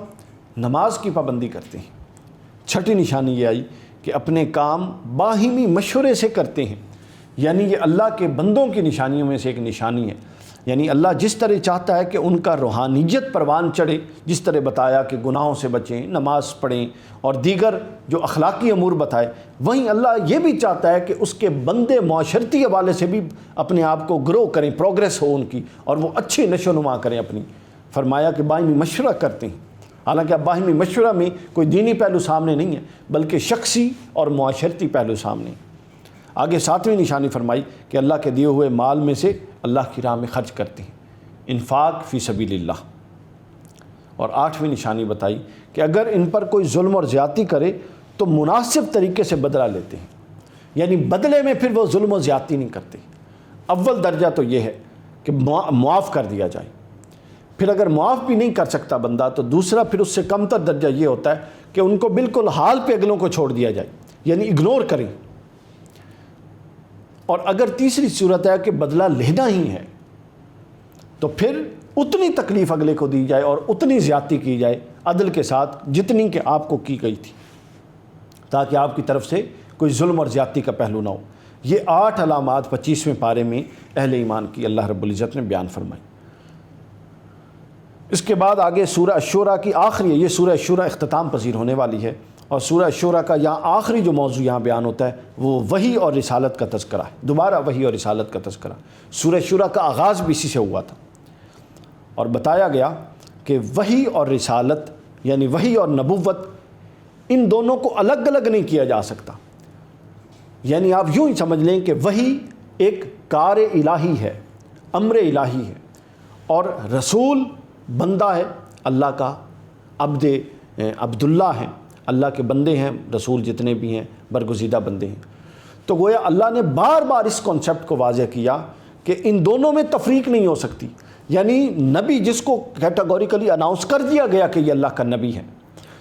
Speaker 1: نماز کی پابندی کرتے ہیں۔ چھٹی نشانی یہ آئی کہ اپنے کام باہمی مشورے سے کرتے ہیں، یعنی یہ اللہ کے بندوں کی نشانیوں میں سے ایک نشانی ہے۔ یعنی اللہ جس طرح چاہتا ہے کہ ان کا روحانیت پروان چڑھے، جس طرح بتایا کہ گناہوں سے بچیں، نماز پڑھیں اور دیگر جو اخلاقی امور بتائے، وہیں اللہ یہ بھی چاہتا ہے کہ اس کے بندے معاشرتی حوالے سے بھی اپنے آپ کو گرو کریں، پروگریس ہو ان کی، اور وہ اچھی نشو و نما کریں اپنی۔ فرمایا کہ باہمی مشورہ کرتے ہیں، حالانکہ اب باہمی مشورہ میں کوئی دینی پہلو سامنے نہیں ہے بلکہ شخصی اور معاشرتی پہلو سامنے ہے۔ آگے 7ویں نشانی فرمائی کہ اللہ کے دیے ہوئے مال میں سے اللہ کی راہ میں خرچ کرتے ہیں، انفاق فی سبیل اللہ۔ اور 8ویں نشانی بتائی کہ اگر ان پر کوئی ظلم اور زیادتی کرے تو مناسب طریقے سے بدلہ لیتے ہیں، یعنی بدلے میں پھر وہ ظلم و زیادتی نہیں کرتے۔ اول درجہ تو یہ ہے کہ معاف کر دیا جائے، پھر اگر معاف بھی نہیں کر سکتا بندہ تو دوسرا پھر اس سے کم تر درجہ یہ ہوتا ہے کہ ان کو بالکل حال پہ اگلوں کو چھوڑ دیا جائے، یعنی اگنور کریں۔ اور اگر تیسری صورت ہے کہ بدلہ لینا ہی ہے تو پھر اتنی تکلیف اگلے کو دی جائے اور اتنی زیادتی کی جائے عدل کے ساتھ جتنی کہ آپ کو کی گئی تھی، تاکہ آپ کی طرف سے کوئی ظلم اور زیادتی کا پہلو نہ ہو۔ یہ 8 علامات 25ویں پارے میں اہل ایمان کی اللہ رب العزت نے بیان فرمائی۔ اس کے بعد آگے سورہ الشورى کی آخری ہے، یہ سورہ الشورى اختتام پذیر ہونے والی ہے، اور سورہ الشورى کا یہاں آخری جو موضوع یہاں بیان ہوتا ہے وہ وحی اور رسالت کا تذکرہ ہے، دوبارہ وحی اور رسالت کا تذکرہ۔ سورہ الشورى کا آغاز بھی اسی سے ہوا تھا، اور بتایا گیا کہ وحی اور رسالت یعنی وحی اور نبوت ان دونوں کو الگ الگ نہیں کیا جا سکتا۔ یعنی آپ یوں ہی سمجھ لیں کہ وحی ایک کار الہی ہے، امر الہی ہے، اور رسول بندہ ہے اللہ کا، عبداللہ ہیں، اللہ کے بندے ہیں رسول جتنے بھی ہیں، برگزیدہ بندے ہیں۔ تو گویا اللہ نے بار بار اس کانسیپٹ کو واضح کیا کہ ان دونوں میں تفریق نہیں ہو سکتی، یعنی نبی جس کو کیٹاگوریکلی اناؤنس کر دیا گیا کہ یہ اللہ کا نبی ہے،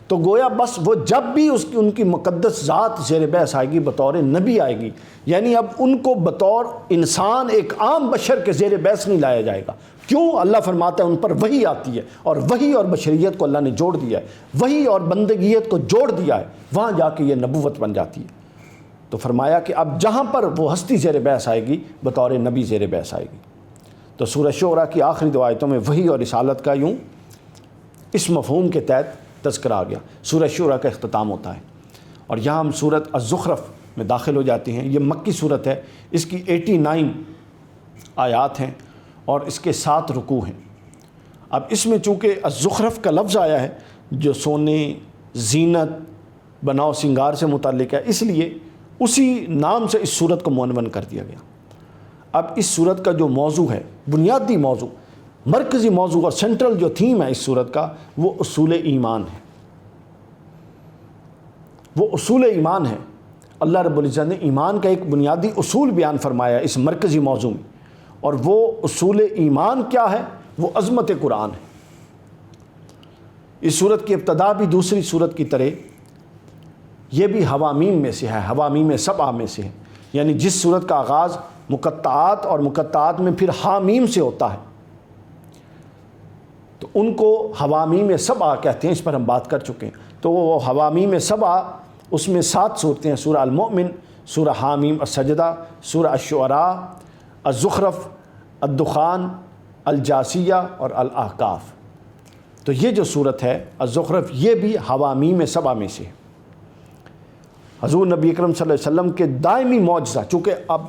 Speaker 1: تو گویا بس وہ جب بھی ان کی مقدس ذات زیر بحث آئے گی بطور نبی آئے گی، یعنی اب ان کو بطور انسان ایک عام بشر کے زیر بحث نہیں لایا جائے گا۔ کیوں؟ اللہ فرماتا ہے ان پر وحی آتی ہے، اور وحی اور بشریت کو اللہ نے جوڑ دیا ہے، وحی اور بندگیت کو جوڑ دیا ہے، وہاں جا کے یہ نبوت بن جاتی ہے۔ تو فرمایا کہ اب جہاں پر وہ ہستی زیر بحث آئے گی بطور نبی زیر بحث آئے گی۔ تو سورہ شعراء کی آخری 2 آیتوں میں وحی اور رسالت کا یوں اس مفہوم کے تحت تذکرہ آ گیا۔ سورہ شعراء کا اختتام ہوتا ہے، اور یہاں ہم سورۃ الزخرف میں داخل ہو جاتے ہیں۔ یہ مکی صورت ہے، اس کی 89 آیات ہیں اور اس کے 7 رکوع ہیں۔ اب اس میں چونکہ الزخرف کا لفظ آیا ہے جو سونے، زینت، بناؤ سنگار سے متعلق ہے، اس لیے اسی نام سے اس صورت کو معنون کر دیا گیا۔ اب اس صورت کا جو موضوع ہے، بنیادی موضوع، مرکزی موضوع اور سینٹرل جو تھیم ہے اس صورت کا، وہ اصول ایمان ہے۔ وہ اصول ایمان ہے۔ اللہ رب العزت نے ایمان کا ایک بنیادی اصول بیان فرمایا اس مرکزی موضوع میں، اور وہ اصول ایمان کیا ہے؟ وہ عظمت قرآن ہے۔ اس صورت کی ابتدا بھی دوسری صورت کی طرح یہ بھی حوامیم میں سے ہے، حوامیم 7 میں سے ہے، یعنی جس صورت کا آغاز مقطعات اور مقطعات میں پھر حامیم سے ہوتا ہے، تو ان کو حوامیم 7 کہتے ہیں۔ اس پر ہم بات کر چکے ہیں۔ تو وہ حوامیم 7 اس میں 7 صورتیں ہیں: سورہ المؤمن، سورہ حامیم السجدہ، سورہ الشعراء، الزخرف، الدخان، الجاسیہ اور الاحقاف۔ تو یہ جو صورت ہے الزخرف، یہ بھی حوامیم 7 میں سے ہے۔ حضور نبی اکرم صلی اللہ علیہ وسلم کے دائمی معجزہ، چونکہ اب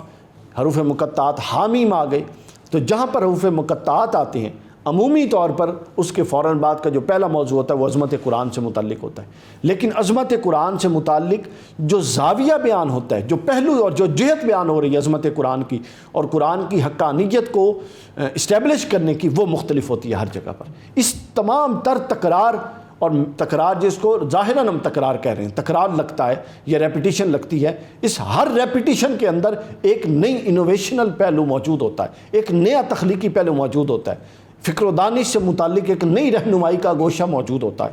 Speaker 1: حروف مقطعات حامیم آ گئے، تو جہاں پر حروف مقطعات آتے ہیں عمومی طور پر اس کے فوراً بعد کا جو پہلا موضوع ہوتا ہے وہ عظمت قرآن سے متعلق ہوتا ہے، لیکن عظمت قرآن سے متعلق جو زاویہ بیان ہوتا ہے، جو پہلو اور جو جہت بیان ہو رہی ہے عظمت قرآن کی اور قرآن کی حقانیت کو اسٹیبلش کرنے کی، وہ مختلف ہوتی ہے ہر جگہ پر۔ اس تمام تر تکرار، اور تکرار جس کو ظاہراً ہم تکرار کہہ رہے ہیں، تکرار لگتا ہے، یہ ریپیٹیشن لگتی ہے، اس ہر ریپیٹیشن کے اندر ایک نئی انوویشنل پہلو موجود ہوتا ہے، ایک نیا تخلیقی پہلو موجود ہوتا ہے، فکر و دانش سے متعلق ایک نئی رہنمائی کا گوشہ موجود ہوتا ہے،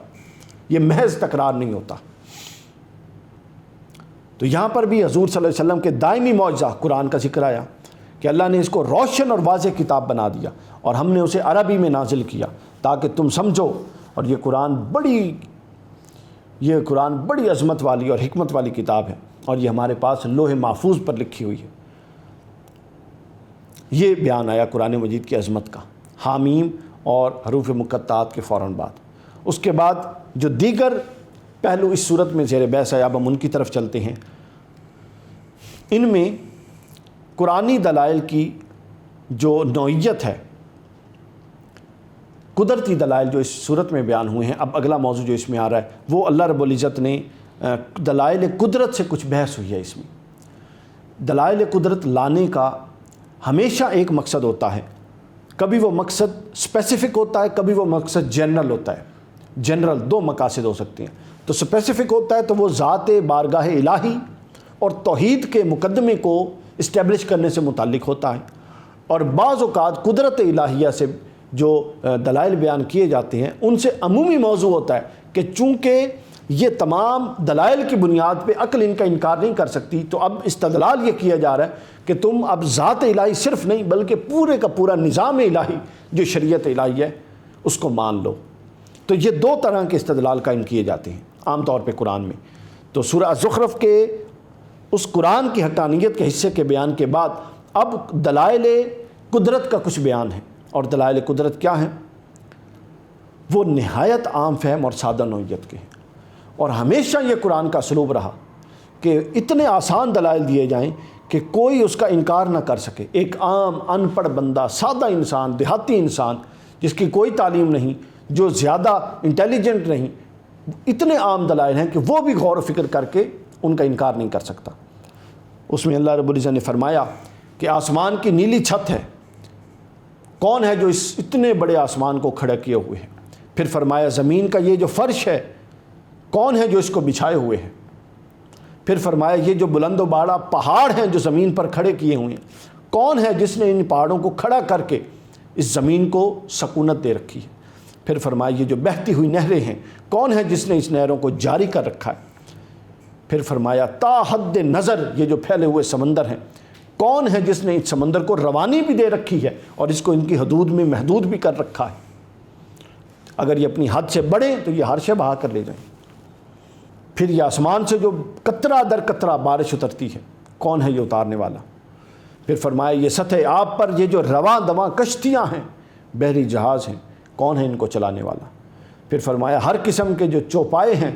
Speaker 1: یہ محض تکرار نہیں ہوتا۔ تو یہاں پر بھی حضور صلی اللہ علیہ وسلم کے دائمی معجزہ قرآن کا ذکر آیا کہ اللہ نے اس کو روشن اور واضح کتاب بنا دیا، اور ہم نے اسے عربی میں نازل کیا تاکہ تم سمجھو، اور یہ قرآن بڑی عظمت والی اور حکمت والی کتاب ہے، اور یہ ہمارے پاس لوح محفوظ پر لکھی ہوئی ہے۔ یہ بیان آیا قرآن مجید کی عظمت کا حامیم اور حروف مقطعات کے فوراً بعد۔ اس کے بعد جو دیگر پہلو اس صورت میں زیر بحث ہے، اب ہم ان کی طرف چلتے ہیں۔ ان میں قرآنی دلائل کی جو نوعیت ہے، قدرتی دلائل جو اس صورت میں بیان ہوئے ہیں، اب اگلا موضوع جو اس میں آ رہا ہے وہ اللہ رب العزت نے دلائل قدرت سے کچھ بحث ہوئی ہے اس میں۔ دلائل قدرت لانے کا ہمیشہ ایک مقصد ہوتا ہے، کبھی وہ مقصد اسپیسیفک ہوتا ہے، کبھی وہ مقصد جنرل ہوتا ہے۔ جنرل دو مقاصد ہو سکتے ہیں، تو اسپیسیفک ہوتا ہے تو وہ ذات بارگاہ الہی اور توحید کے مقدمے کو اسٹیبلش کرنے سے متعلق ہوتا ہے، اور بعض اوقات قدرت الہیہ سے جو دلائل بیان کیے جاتے ہیں ان سے عمومی موضوع ہوتا ہے کہ چونکہ یہ تمام دلائل کی بنیاد پہ عقل ان کا انکار نہیں کر سکتی، تو اب استدلال یہ کیا جا رہا ہے کہ تم اب ذات الہی صرف نہیں بلکہ پورے کا پورا نظام الہی جو شریعت الہی ہے اس کو مان لو۔ تو یہ دو طرح کے استدلال قائم کیے جاتے ہیں عام طور پہ قرآن میں۔ تو سورہ زخرف کے اس قرآن کی حقانیت کے حصے کے بیان کے بعد اب دلائل قدرت کا کچھ بیان ہے، اور دلائل قدرت کیا ہیں؟ وہ نہایت عام فہم اور سادہ نوعیت کے ہیں، اور ہمیشہ یہ قرآن کا اسلوب رہا کہ اتنے آسان دلائل دیے جائیں کہ کوئی اس کا انکار نہ کر سکے۔ ایک عام ان پڑھ بندہ، سادہ انسان، دیہاتی انسان جس کی کوئی تعلیم نہیں، جو زیادہ انٹیلیجنٹ نہیں، اتنے عام دلائل ہیں کہ وہ بھی غور و فکر کر کے ان کا انکار نہیں کر سکتا۔ اس میں اللہ رب العزت نے فرمایا کہ آسمان کی نیلی چھت ہے، کون ہے جو اس اتنے بڑے آسمان کو کھڑا کیے ہوئے ہے؟ پھر فرمایا زمین کا یہ جو فرش ہے، کون ہے جو اس کو بچھائے ہوئے ہے؟ پھر فرمایا یہ جو بلند و بالا پہاڑ ہیں جو زمین پر کھڑے کیے ہوئے ہیں، کون ہے جس نے ان پہاڑوں کو کھڑا کر کے اس زمین کو سکونت دے رکھی ہے؟ پھر فرمایا یہ جو بہتی ہوئی نہریں ہیں، کون ہے جس نے اس نہروں کو جاری کر رکھا ہے؟ پھر فرمایا تا حد نظر یہ جو پھیلے ہوئے سمندر ہیں، کون ہے جس نے اس سمندر کو روانی بھی دے رکھی ہے اور اس کو ان کی حدود میں محدود بھی کر رکھا ہے؟ اگر یہ اپنی حد سے بڑھیں تو یہ ہر شے بہا کر لے جائیں۔ پھر یہ آسمان سے جو قطرہ در قطرہ بارش اترتی ہے، کون ہے یہ اتارنے والا؟ پھر فرمایا یہ سطح آب پر یہ جو رواں دواں کشتیاں ہیں، بحری جہاز ہیں، کون ہے ان کو چلانے والا؟ پھر فرمایا ہر قسم کے جو چوپائے ہیں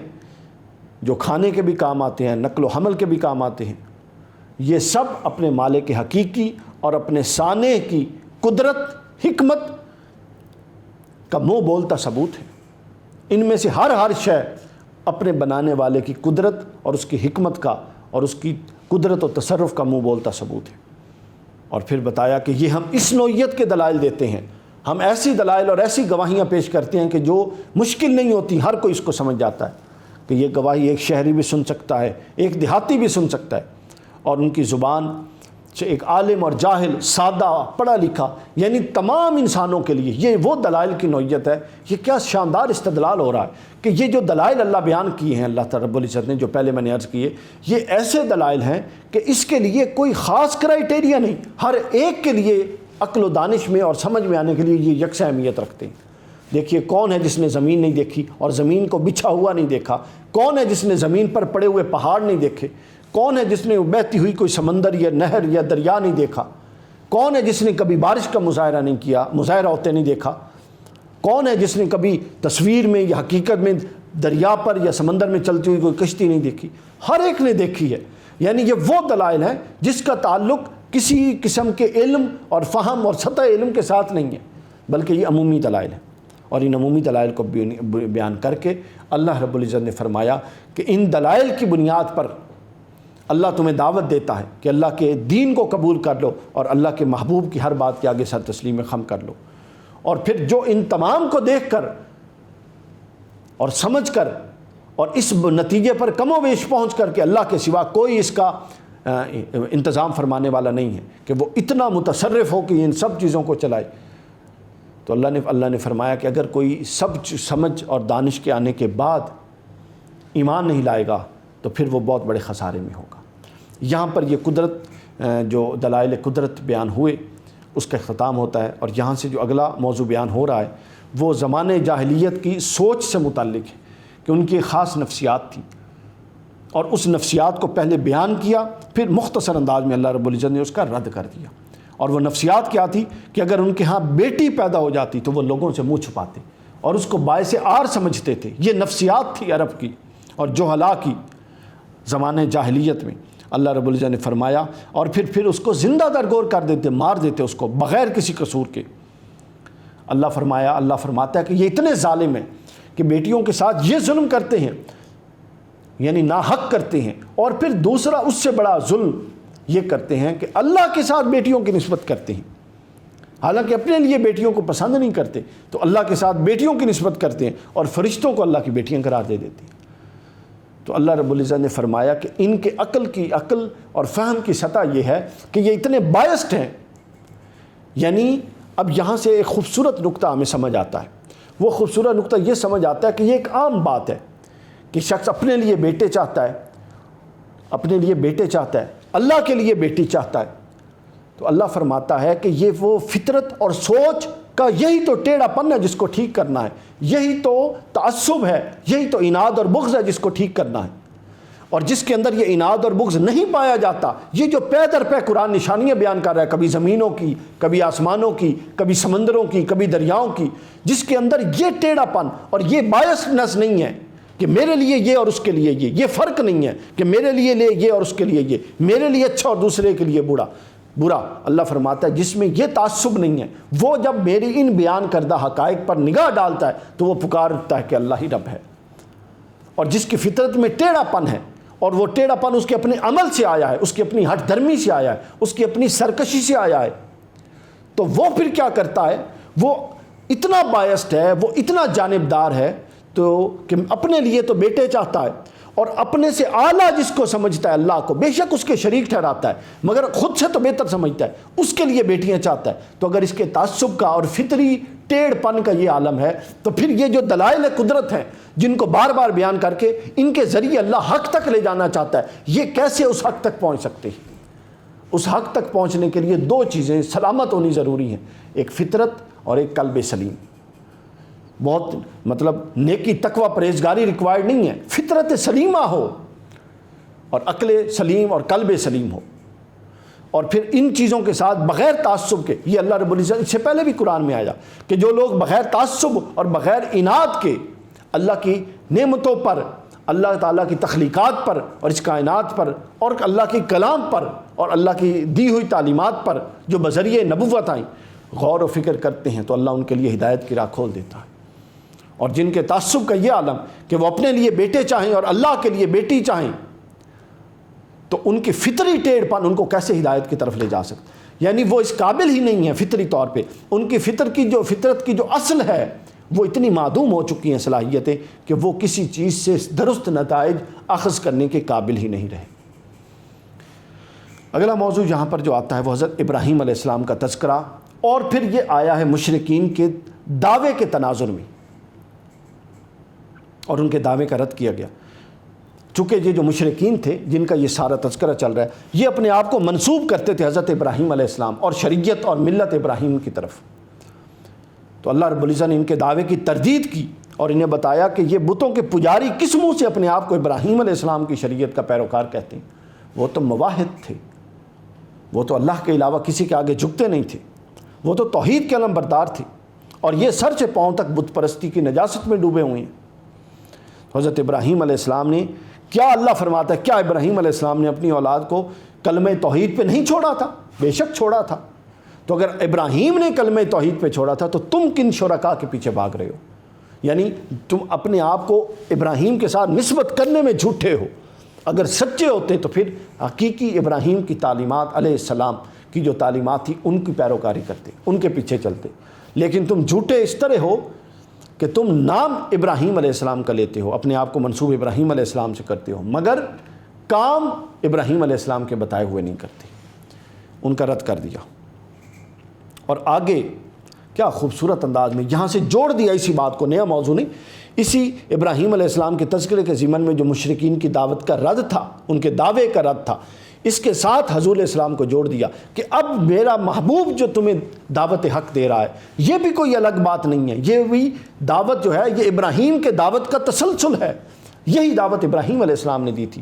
Speaker 1: جو کھانے کے بھی کام آتے ہیں، نقل و حمل کے بھی کام آتے ہیں، یہ سب اپنے مالک حقیقی اور اپنے صانع کی قدرت، حکمت کا منہ بولتا ثبوت ہے۔ ان میں سے ہر شے اپنے بنانے والے کی قدرت اور اس کی حکمت کا اور اس کی قدرت و تصرف کا منہ بولتا ثبوت ہے۔ اور پھر بتایا کہ یہ ہم اس نوعیت کے دلائل دیتے ہیں، ہم ایسی دلائل اور ایسی گواہیاں پیش کرتے ہیں کہ جو مشکل نہیں ہوتی، ہر کوئی اس کو سمجھ جاتا ہے کہ یہ گواہی ایک شہری بھی سن سکتا ہے، ایک دیہاتی بھی سن سکتا ہے، اور ان کی زبان سے ایک عالم اور جاہل، سادہ، پڑھا لکھا، یعنی تمام انسانوں کے لیے یہ وہ دلائل کی نوعیت ہے۔ یہ کیا شاندار استدلال ہو رہا ہے کہ یہ جو دلائل اللہ بیان کیے ہیں، اللہ تعالیٰ رب العزت نے، جو پہلے میں نے عرض کیے، یہ ایسے دلائل ہیں کہ اس کے لیے کوئی خاص کرائٹیریا نہیں، ہر ایک کے لیے عقل و دانش میں اور سمجھ میں آنے کے لیے یہ یکساں اہمیت رکھتے ہیں۔ دیکھیے کون ہے جس نے زمین نہیں دیکھی اور زمین کو بچھا ہوا نہیں دیکھا؟ کون ہے جس نے زمین پر پڑے ہوئے پہاڑ نہیں دیکھے؟ کون ہے جس نے بہتی ہوئی کوئی سمندر یا نہر یا دریا نہیں دیکھا؟ کون ہے جس نے کبھی بارش کا مظاہرہ نہیں کیا، مظاہرہ ہوتے نہیں دیکھا؟ کون ہے جس نے کبھی تصویر میں یا حقیقت میں دریا پر یا سمندر میں چلتی ہوئی کوئی کشتی نہیں دیکھی؟ ہر ایک نے دیکھی ہے۔ یعنی یہ وہ دلائل ہیں جس کا تعلق کسی قسم کے علم اور فہم اور سطح علم کے ساتھ نہیں ہے، بلکہ یہ عمومی دلائل ہیں۔ اور ان عمومی دلائل کو بیان کر کے اللہ رب العزت نے فرمایا کہ ان دلائل کی بنیاد پر اللہ تمہیں دعوت دیتا ہے کہ اللہ کے دین کو قبول کر لو اور اللہ کے محبوب کی ہر بات کے آگے سر تسلیم خم کر لو۔ اور پھر جو ان تمام کو دیکھ کر اور سمجھ کر اور اس نتیجے پر کم و بیش پہنچ کر کہ اللہ کے سوا کوئی اس کا انتظام فرمانے والا نہیں ہے کہ وہ اتنا متصرف ہو کہ ان سب چیزوں کو چلائے، تو اللہ نے فرمایا کہ اگر کوئی سب سمجھ اور دانش کے آنے کے بعد ایمان نہیں لائے گا تو پھر وہ بہت بڑے خسارے میں ہوگا۔ یہاں پر یہ قدرت، جو دلائل قدرت بیان ہوئے، اس کا اختتام ہوتا ہے، اور یہاں سے جو اگلا موضوع بیان ہو رہا ہے وہ زمانے جاہلیت کی سوچ سے متعلق ہے کہ ان کی خاص نفسیات تھی، اور اس نفسیات کو پہلے بیان کیا، پھر مختصر انداز میں اللہ رب العزت نے اس کا رد کر دیا۔ اور وہ نفسیات کیا تھی کہ اگر ان کے ہاں بیٹی پیدا ہو جاتی تو وہ لوگوں سے منہ چھپاتے اور اس کو باعث عار سمجھتے تھے۔ یہ نفسیات تھی عرب کی اور جہلا کی زمانے جاہلیت میں۔ اللہ رب العزت نے فرمایا اور پھر اس کو زندہ درگور کر دیتے، مار دیتے اس کو بغیر کسی قصور کے۔ اللہ فرماتا ہے کہ یہ اتنے ظالم ہیں کہ بیٹیوں کے ساتھ یہ ظلم کرتے ہیں، یعنی ناحق کرتے ہیں، اور پھر دوسرا اس سے بڑا ظلم یہ کرتے ہیں کہ اللہ کے ساتھ بیٹیوں کی نسبت کرتے ہیں، حالانکہ اپنے لیے بیٹیوں کو پسند نہیں کرتے، تو اللہ کے ساتھ بیٹیوں کی نسبت کرتے ہیں اور فرشتوں کو اللہ کی بیٹیاں قرار دے دیتے ہیں۔ تو اللہ رب العزت نے فرمایا کہ ان کے عقل اور فہم کی سطح یہ ہے کہ یہ اتنے بائسڈ ہیں۔ یعنی اب یہاں سے ایک خوبصورت نقطہ ہمیں سمجھ آتا ہے، وہ خوبصورت نقطہ یہ سمجھ آتا ہے کہ یہ ایک عام بات ہے کہ شخص اپنے لیے بیٹے چاہتا ہے، اپنے لیے بیٹے چاہتا ہے، اللہ کے لیے بیٹی چاہتا ہے۔ تو اللہ فرماتا ہے کہ یہ وہ فطرت اور سوچ کا یہی تو ٹیڑھا پن ہے جس کو ٹھیک کرنا ہے، یہی تو تعصب ہے، یہی تو اناد اور بغض ہے جس کو ٹھیک کرنا ہے۔ اور جس کے اندر یہ اناد اور بغض نہیں پایا جاتا، یہ جو پے در پے قرآن نشانیاں بیان کر رہا ہے، کبھی زمینوں کی، کبھی آسمانوں کی، کبھی سمندروں کی، کبھی دریاؤں کی، جس کے اندر یہ ٹیڑھا پن اور یہ بائسڈنس نہیں ہے کہ میرے لیے یہ اور اس کے لیے یہ فرق نہیں ہے کہ میرے لیے یہ اور اس کے لیے یہ، میرے لیے اچھا اور دوسرے کے لیے برا۔ اللہ فرماتا ہے جس میں یہ تعصب نہیں ہے، وہ جب میری ان بیان کردہ حقائق پر نگاہ ڈالتا ہے تو وہ پکار اٹھتا ہے کہ اللہ ہی رب ہے۔ اور جس کی فطرت میں ٹیڑھا پن ہے، اور وہ ٹیڑھا پن اس کے اپنے عمل سے آیا ہے، اس کی اپنی ہٹ دھرمی سے آیا ہے، اس کی اپنی سرکشی سے آیا ہے، تو وہ پھر کیا کرتا ہے، وہ اتنا بائسڈ ہے، وہ اتنا جانبدار ہے تو کہ اپنے لیے تو بیٹے چاہتا ہے، اور اپنے سے اعلیٰ جس کو سمجھتا ہے اللہ کو، بے شک اس کے شریک ٹھہراتا ہے مگر خود سے تو بہتر سمجھتا ہے، اس کے لیے بیٹیاں چاہتا ہے۔ تو اگر اس کے تعصب کا اور فطری ٹیڑھ پن کا یہ عالم ہے، تو پھر یہ جو دلائل قدرت ہیں جن کو بار بار بیان کر کے ان کے ذریعے اللہ حق تک لے جانا چاہتا ہے، یہ کیسے اس حق تک پہنچ سکتے ہیں؟ اس حق تک پہنچنے کے لیے دو چیزیں سلامت ہونی ضروری ہیں، ایک فطرت اور ایک قلب سلیم۔ بہت نیکی تقوی پرہیزگاری ریکوائرڈ نہیں ہے، فطرت سلیمہ ہو اور عقل سلیم اور قلب سلیم ہو، اور پھر ان چیزوں کے ساتھ بغیر تعصب کے، یہ اللہ رب العزت اس سے پہلے بھی قرآن میں آیا کہ جو لوگ بغیر تعصب اور بغیر اناد کے اللہ کی نعمتوں پر، اللہ تعالیٰ کی تخلیقات پر اور اس کائنات پر اور اللہ کی کلام پر اور اللہ کی دی ہوئی تعلیمات پر جو بذریعہ نبوت آئیں غور و فکر کرتے ہیں، تو اللہ ان کے لیے ہدایت کی راہ کھول دیتا ہے۔ اور جن کے تعصب کا یہ عالم کہ وہ اپنے لیے بیٹے چاہیں اور اللہ کے لیے بیٹی چاہیں، تو ان کی فطری ٹیڑھ پن ان کو کیسے ہدایت کی طرف لے جا سکتا؟ یعنی وہ اس قابل ہی نہیں ہے فطری طور پہ، ان کی فطرت کی جو اصل ہے وہ اتنی معدوم ہو چکی ہیں صلاحیتیں کہ وہ کسی چیز سے درست نتائج اخذ کرنے کے قابل ہی نہیں رہے۔ اگلا موضوع یہاں پر جو آتا ہے وہ حضرت ابراہیم علیہ السلام کا تذکرہ، اور پھر یہ آیا ہے مشرکین کے دعوے کے تناظر میں، اور ان کے دعوے کا رد کیا گیا۔ چونکہ یہ جو مشرکین تھے جن کا یہ سارا تذکرہ چل رہا ہے، یہ اپنے آپ کو منسوب کرتے تھے حضرت ابراہیم علیہ السلام اور شریعت اور ملت ابراہیم کی طرف۔ تو اللہ رب العزت نے ان کے دعوے کی تردید کی اور انہیں بتایا کہ یہ بتوں کے پجاری کس منہ سے اپنے آپ کو ابراہیم علیہ السلام کی شریعت کا پیروکار کہتے ہیں؟ وہ تو موحد تھے، وہ تو اللہ کے علاوہ کسی کے آگے جھکتے نہیں تھے، وہ تو توحید کے علم بردار تھے، اور یہ سر سے پاؤں تک بت پرستی کی نجاست میں ڈوبے ہوئے ہیں۔ حضرت ابراہیم علیہ السلام نے کیا، اللہ فرماتا ہے کیا ابراہیم علیہ السلام نے اپنی اولاد کو کلمہ توحید پہ نہیں چھوڑا تھا؟ بے شک چھوڑا تھا۔ تو اگر ابراہیم نے کلمہ توحید پہ چھوڑا تھا تو تم کن شرکاء کے پیچھے بھاگ رہے ہو؟ یعنی تم اپنے آپ کو ابراہیم کے ساتھ نسبت کرنے میں جھوٹے ہو۔ اگر سچے ہوتے تو پھر حقیقی ابراہیم کی تعلیمات علیہ السلام کی جو تعلیمات تھی ان کی پیروکاری کرتے، ان کے پیچھے چلتے۔ لیکن تم جھوٹے اس طرح ہو کہ تم نام ابراہیم علیہ السلام کا لیتے ہو، اپنے آپ کو منسوب ابراہیم علیہ السلام سے کرتے ہو، مگر کام ابراہیم علیہ السلام کے بتائے ہوئے نہیں کرتے۔ ان کا رد کر دیا، اور آگے کیا خوبصورت انداز میں یہاں سے جوڑ دیا اسی بات کو، نیا موضوع نہیں، اسی ابراہیم علیہ السلام کے تذکرے کے ضمن میں جو مشرکین کی دعوت کا رد تھا، ان کے دعوے کا رد تھا، اس کے ساتھ حضور علیہ السلام کو جوڑ دیا کہ اب میرا محبوب جو تمہیں دعوت حق دے رہا ہے یہ بھی کوئی الگ بات نہیں ہے، یہ بھی دعوت جو ہے یہ ابراہیم کے دعوت کا تسلسل ہے، یہی دعوت ابراہیم علیہ السلام نے دی تھی،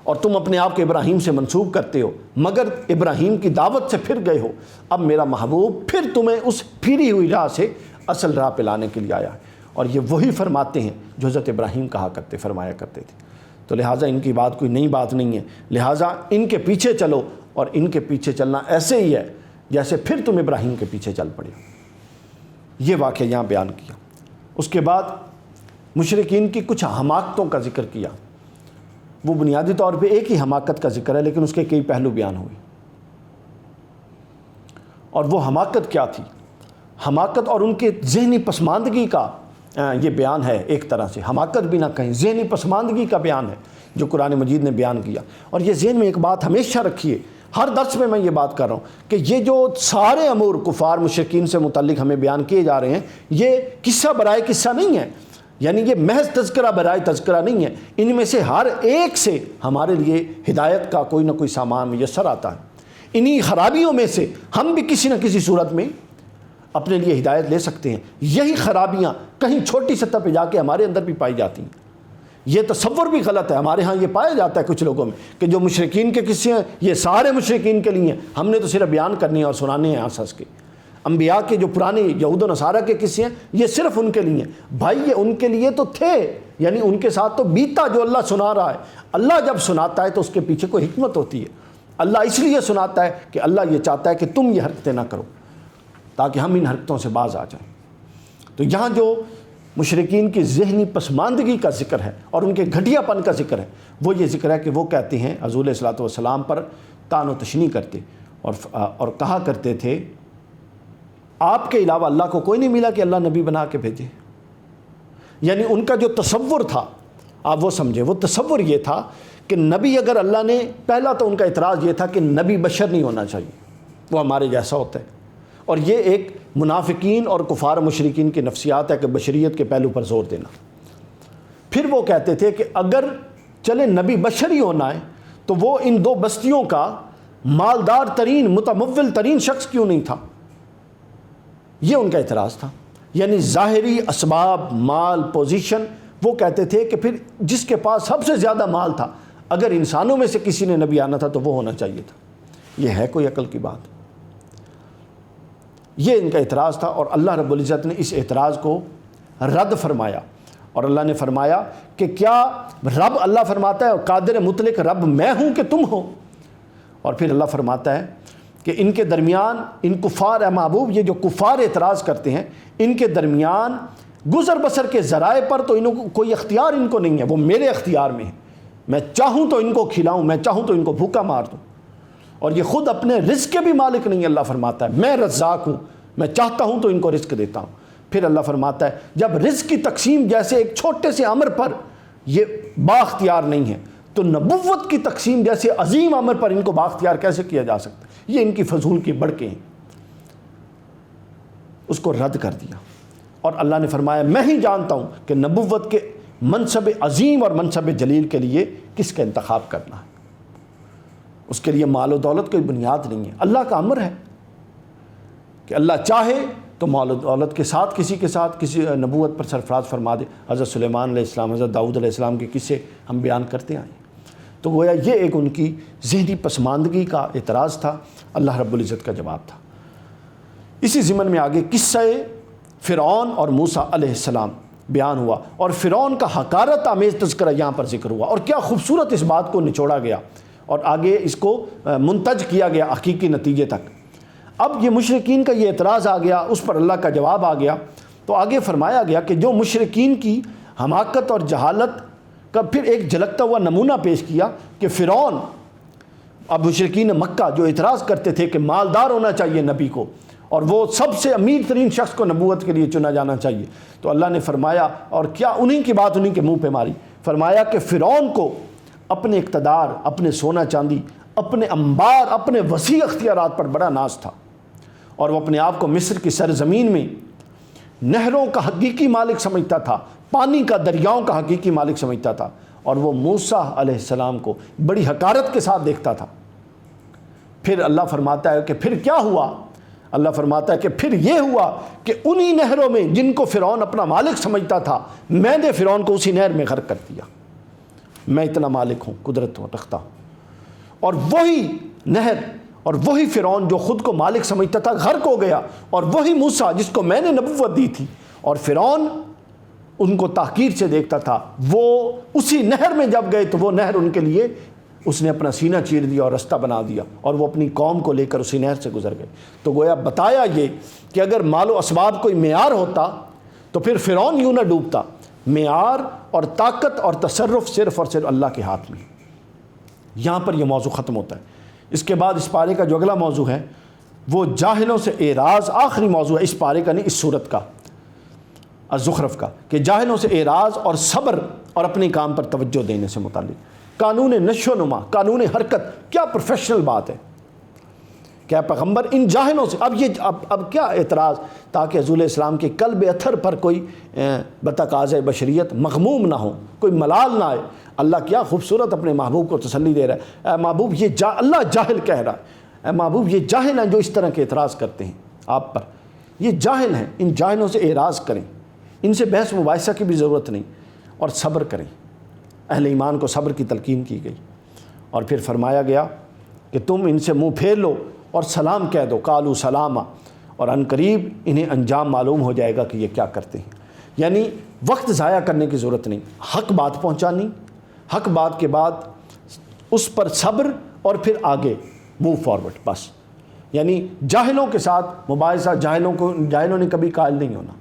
Speaker 1: اور تم اپنے آپ کو ابراہیم سے منسوب کرتے ہو مگر ابراہیم کی دعوت سے پھر گئے ہو، اب میرا محبوب پھر تمہیں اس پھری ہوئی راہ سے اصل راہ پہ لانے کے لیے آیا ہے۔ اور یہ وہی فرماتے ہیں جو حضرت ابراہیم فرمایا کرتے تھے۔ تو لہٰذا ان کی بات کوئی نئی بات نہیں ہے، لہٰذا ان کے پیچھے چلو، اور ان کے پیچھے چلنا ایسے ہی ہے جیسے پھر تم ابراہیم کے پیچھے چل پڑے۔ یہ واقعہ یہاں بیان کیا۔ اس کے بعد مشرکین کی کچھ حماقتوں کا ذکر کیا، وہ بنیادی طور پہ ایک ہی حماقت کا ذکر ہے، لیکن اس کے کئی پہلو بیان ہوئے۔ اور وہ حماقت کیا تھی؟ حماقت اور ان کے ذہنی پسماندگی کا یہ بیان ہے، ایک طرح سے حماقت بھی نہ کہیں، ذہنی پسماندگی کا بیان ہے جو قرآن مجید نے بیان کیا۔ اور یہ ذہن میں ایک بات ہمیشہ رکھیے، ہر درس میں یہ بات کر رہا ہوں کہ یہ جو سارے امور کفار مشرکین سے متعلق ہمیں بیان کیے جا رہے ہیں، یہ قصہ برائے قصہ نہیں ہے، یعنی یہ محض تذکرہ برائے تذکرہ نہیں ہے، ان میں سے ہر ایک سے ہمارے لیے ہدایت کا کوئی نہ کوئی سامان میسر آتا ہے۔ انہی خرابیوں میں سے ہم بھی کسی نہ کسی صورت میں اپنے لیے ہدایت لے سکتے ہیں۔ یہی خرابیاں کہیں چھوٹی سطح پہ جا کے ہمارے اندر بھی پائی جاتی ہیں۔ یہ تصور بھی غلط ہے، ہمارے ہاں یہ پایا جاتا ہے کچھ لوگوں میں کہ جو مشرکین کے قصے ہیں یہ سارے مشرکین کے لیے ہیں، ہم نے تو صرف بیان کرنے اور سنانے ہیں ہنس ہنس کے۔ انبیاء کے جو پرانے یہود و نصارہ کے قصے ہیں یہ صرف ان کے لیے ہیں۔ بھائی یہ ان کے لیے تو تھے، یعنی ان کے ساتھ تو بیتا جو اللہ سنا رہا ہے۔ اللہ جب سناتا ہے تو اس کے پیچھے کوئی حکمت ہوتی ہے۔ اللہ اس لیے سناتا ہے کہ اللہ یہ چاہتا ہے کہ تم یہ حرکتیں نہ کرو تاکہ ہم ان حرکتوں سے باز آ جائیں۔ تو یہاں جو مشرکین کی ذہنی پسماندگی کا ذکر ہے اور ان کے گھٹیا پن کا ذکر ہے، وہ یہ ذکر ہے کہ وہ کہتے ہیں حضور علیہ الصلوۃ والسلام پر طعن و تشنیع کرتے اور کہا کرتے تھے آپ کے علاوہ اللہ کو کوئی نہیں ملا کہ اللہ نبی بنا کے بھیجے۔ یعنی ان کا جو تصور تھا، آپ وہ سمجھے، وہ تصور یہ تھا کہ نبی اگر اللہ نے، پہلا تو ان کا اعتراض یہ تھا کہ نبی بشر نہیں ہونا چاہیے، وہ ہمارے جیسا ہوتا ہے۔ اور یہ ایک منافقین اور کفار مشرکین کی نفسیات ہے کہ بشریت کے پہلو پر زور دینا۔ پھر وہ کہتے تھے کہ اگر چلے نبی بشر ہی ہونا ہے تو وہ ان دو بستیوں کا مالدار ترین متمول ترین شخص کیوں نہیں تھا؟ یہ ان کا اعتراض تھا۔ یعنی ظاہری اسباب، مال، پوزیشن، وہ کہتے تھے کہ پھر جس کے پاس سب سے زیادہ مال تھا، اگر انسانوں میں سے کسی نے نبی آنا تھا تو وہ ہونا چاہیے تھا۔ یہ ہے کوئی عقل کی بات؟ یہ ان کا اعتراض تھا، اور اللہ رب العزت نے اس اعتراض کو رد فرمایا، اور اللہ نے فرمایا کہ کیا رب، اللہ فرماتا ہے قادر مطلق رب میں ہوں کہ تم ہو؟ اور پھر اللہ فرماتا ہے کہ ان کے درمیان، ان کفار اے محبوب، یہ جو کفار اعتراض کرتے ہیں، ان کے درمیان گزر بسر کے ذرائع پر تو کوئی اختیار ان کو نہیں ہے، وہ میرے اختیار میں ہے۔ میں چاہوں تو ان کو کھلاؤں، میں چاہوں تو ان کو بھوکا مار دوں، اور یہ خود اپنے رزق کے بھی مالک نہیں۔ اللہ فرماتا ہے میں رزاق ہوں، میں چاہتا ہوں تو ان کو رزق دیتا ہوں۔ پھر اللہ فرماتا ہے جب رزق کی تقسیم جیسے ایک چھوٹے سے امر پر یہ بااختیار نہیں ہے، تو نبوت کی تقسیم جیسے عظیم امر پر ان کو بااختیار کیسے کیا جا سکتا ہے؟ یہ ان کی فضول کی بڑکیں ہیں۔ اس کو رد کر دیا، اور اللہ نے فرمایا میں ہی جانتا ہوں کہ نبوت کے منصب عظیم اور منصب جلیل کے لیے کس کا انتخاب کرنا ہے۔ اس کے لیے مال و دولت کوئی بنیاد نہیں ہے، اللہ کا امر ہے کہ اللہ چاہے تو مال و دولت کے ساتھ کسی نبوت پر سرفراز فرما دے۔ حضرت سلیمان علیہ السلام، حضرت داؤد علیہ السلام کے قصے ہم بیان کرتے آئے ہیں۔ تو گویا یہ ایک ان کی ذہنی پسماندگی کا اعتراض تھا، اللہ رب العزت کا جواب تھا۔ اسی ضمن میں آگے قصہ فرعون اور موسیٰ علیہ السلام بیان ہوا، اور فرعون کا حقارت آمیز تذکرہ یہاں پر ذکر ہوا، اور کیا خوبصورت اس بات کو نچوڑا گیا اور آگے اس کو منتج کیا گیا حقیقی نتیجے تک۔ اب یہ مشرکین کا یہ اعتراض آ گیا، اس پر اللہ کا جواب آ گیا، تو آگے فرمایا گیا کہ جو مشرکین کی حماقت اور جہالت کا پھر ایک جھلکتا ہوا نمونہ پیش کیا کہ فرعون، اب مشرکین مکہ جو اعتراض کرتے تھے کہ مالدار ہونا چاہیے نبی کو، اور وہ سب سے امیر ترین شخص کو نبوت کے لیے چنا جانا چاہیے، تو اللہ نے فرمایا، اور کیا انہی کی بات انہی کے منہ پہ ماری، فرمایا کہ فرعون کو اپنے اقتدار، اپنے سونا چاندی، اپنے انبار، اپنے وسیع اختیارات پر بڑا ناز تھا، اور وہ اپنے آپ کو مصر کی سرزمین میں نہروں کا حقیقی مالک سمجھتا تھا، پانی کا، دریاؤں کا حقیقی مالک سمجھتا تھا، اور وہ موسیٰ علیہ السلام کو بڑی حقارت کے ساتھ دیکھتا تھا۔ پھر اللہ فرماتا ہے کہ پھر کیا ہوا؟ اللہ فرماتا ہے کہ پھر یہ ہوا کہ انہی نہروں میں جن کو فرعون اپنا مالک سمجھتا تھا، میں نے فرعون کو اسی نہر میں غرق کر دیا۔ میں اتنا مالک ہوں، قدرت رکھتا ہوں، اور وہی نہر اور وہی فرعون جو خود کو مالک سمجھتا تھا غرق ہو گیا، اور وہی موسیٰ جس کو میں نے نبوت دی تھی اور فرعون ان کو تحقیر سے دیکھتا تھا، وہ اسی نہر میں جب گئے تو وہ نہر ان کے لیے، اس نے اپنا سینہ چیر دیا اور رستہ بنا دیا، اور وہ اپنی قوم کو لے کر اسی نہر سے گزر گئے۔ تو گویا بتایا یہ کہ اگر مال و اسباب کوئی معیار ہوتا تو پھر فرعون یوں نہ ڈوبتا۔ معیار اور طاقت اور تصرف صرف اور صرف اللہ کے ہاتھ میں۔ یہاں پر یہ موضوع ختم ہوتا ہے۔ اس کے بعد اس پارے کا جو اگلا موضوع ہے وہ جاہلوں سے اعراض، آخری موضوع ہے اس پارے کا، نہیں اس صورت کا، الزخرف کا، کہ جاہلوں سے اعراض اور صبر اور اپنے کام پر توجہ دینے سے متعلق۔ قانون نشو و نما، قانون حرکت، کیا پروفیشنل بات ہے، کیا پیغمبر ان جاہلوں سے، اب کیا اعتراض، تاکہ حضور السلام کے قلب اتھر پر کوئی بتقاضۂ بشریت مغموم نہ ہو، کوئی ملال نہ آئے۔ اللہ کیا خوبصورت اپنے محبوب کو تسلی دے رہا ہے، اے محبوب اللہ جاہل کہہ رہا ہے، اے محبوب یہ جاہل ہیں جو اس طرح کے اعتراض کرتے ہیں آپ پر، یہ جاہل ہیں، ان جاہلوں سے اعراض کریں، ان سے بحث مباحثہ کی بھی ضرورت نہیں، اور صبر کریں۔ اہل ایمان کو صبر کی تلقین کی گئی، اور پھر فرمایا گیا کہ تم ان سے منہ پھیر لو اور سلام کہہ دو، قالوا سلاما، اور ان قریب انہیں انجام معلوم ہو جائے گا کہ یہ کیا کرتے ہیں۔ یعنی وقت ضائع کرنے کی ضرورت نہیں، حق بات پہنچانی، حق بات کے بعد اس پر صبر، اور پھر آگے موو فارورڈ، بس۔ یعنی جاہلوں کے ساتھ مباحثہ، جاہلوں نے کبھی قائل نہیں ہونا،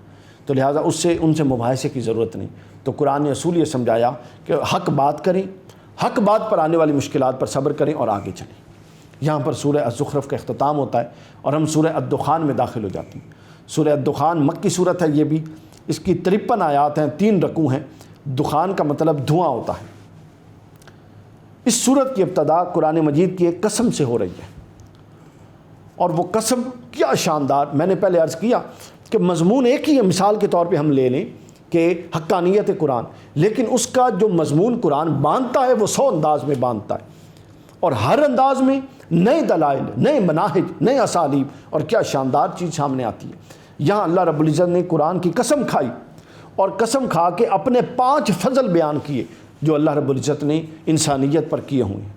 Speaker 1: تو لہٰذا ان سے مباحثے کی ضرورت نہیں۔ تو قرآن نے اصول یہ سمجھایا کہ حق بات کریں، حق بات پر آنے والی مشکلات پر صبر کریں اور آگے چلیں۔ یہاں پر سورہ الزخرف کا اختتام ہوتا ہے اور ہم سورہ الدخان میں داخل ہو جاتے ہیں۔ سورہ الدخان مکی صورت ہے، یہ بھی، اس کی 53 آیات ہیں، 3 رکوع ہیں۔ دخان کا مطلب دھواں ہوتا ہے۔ اس سورت کی ابتدا قرآن مجید کی ایک قسم سے ہو رہی ہے، اور وہ قسم کیا شاندار، میں نے پہلے عرض کیا کہ مضمون ایک ہی ہے، مثال کے طور پہ ہم لے لیں کہ حقانیت قرآن، لیکن اس کا جو مضمون قرآن باندھتا ہے وہ 100 انداز میں باندھتا ہے، اور ہر انداز میں نئے دلائل، نئے مناہج، نئے اسالیب، اور کیا شاندار چیز سامنے آتی ہے۔ یہاں اللہ رب العزت نے قرآن کی قسم کھائی، اور قسم کھا کے اپنے 5 فضل بیان کیے جو اللہ رب العزت نے انسانیت پر کیے ہوئے ہیں۔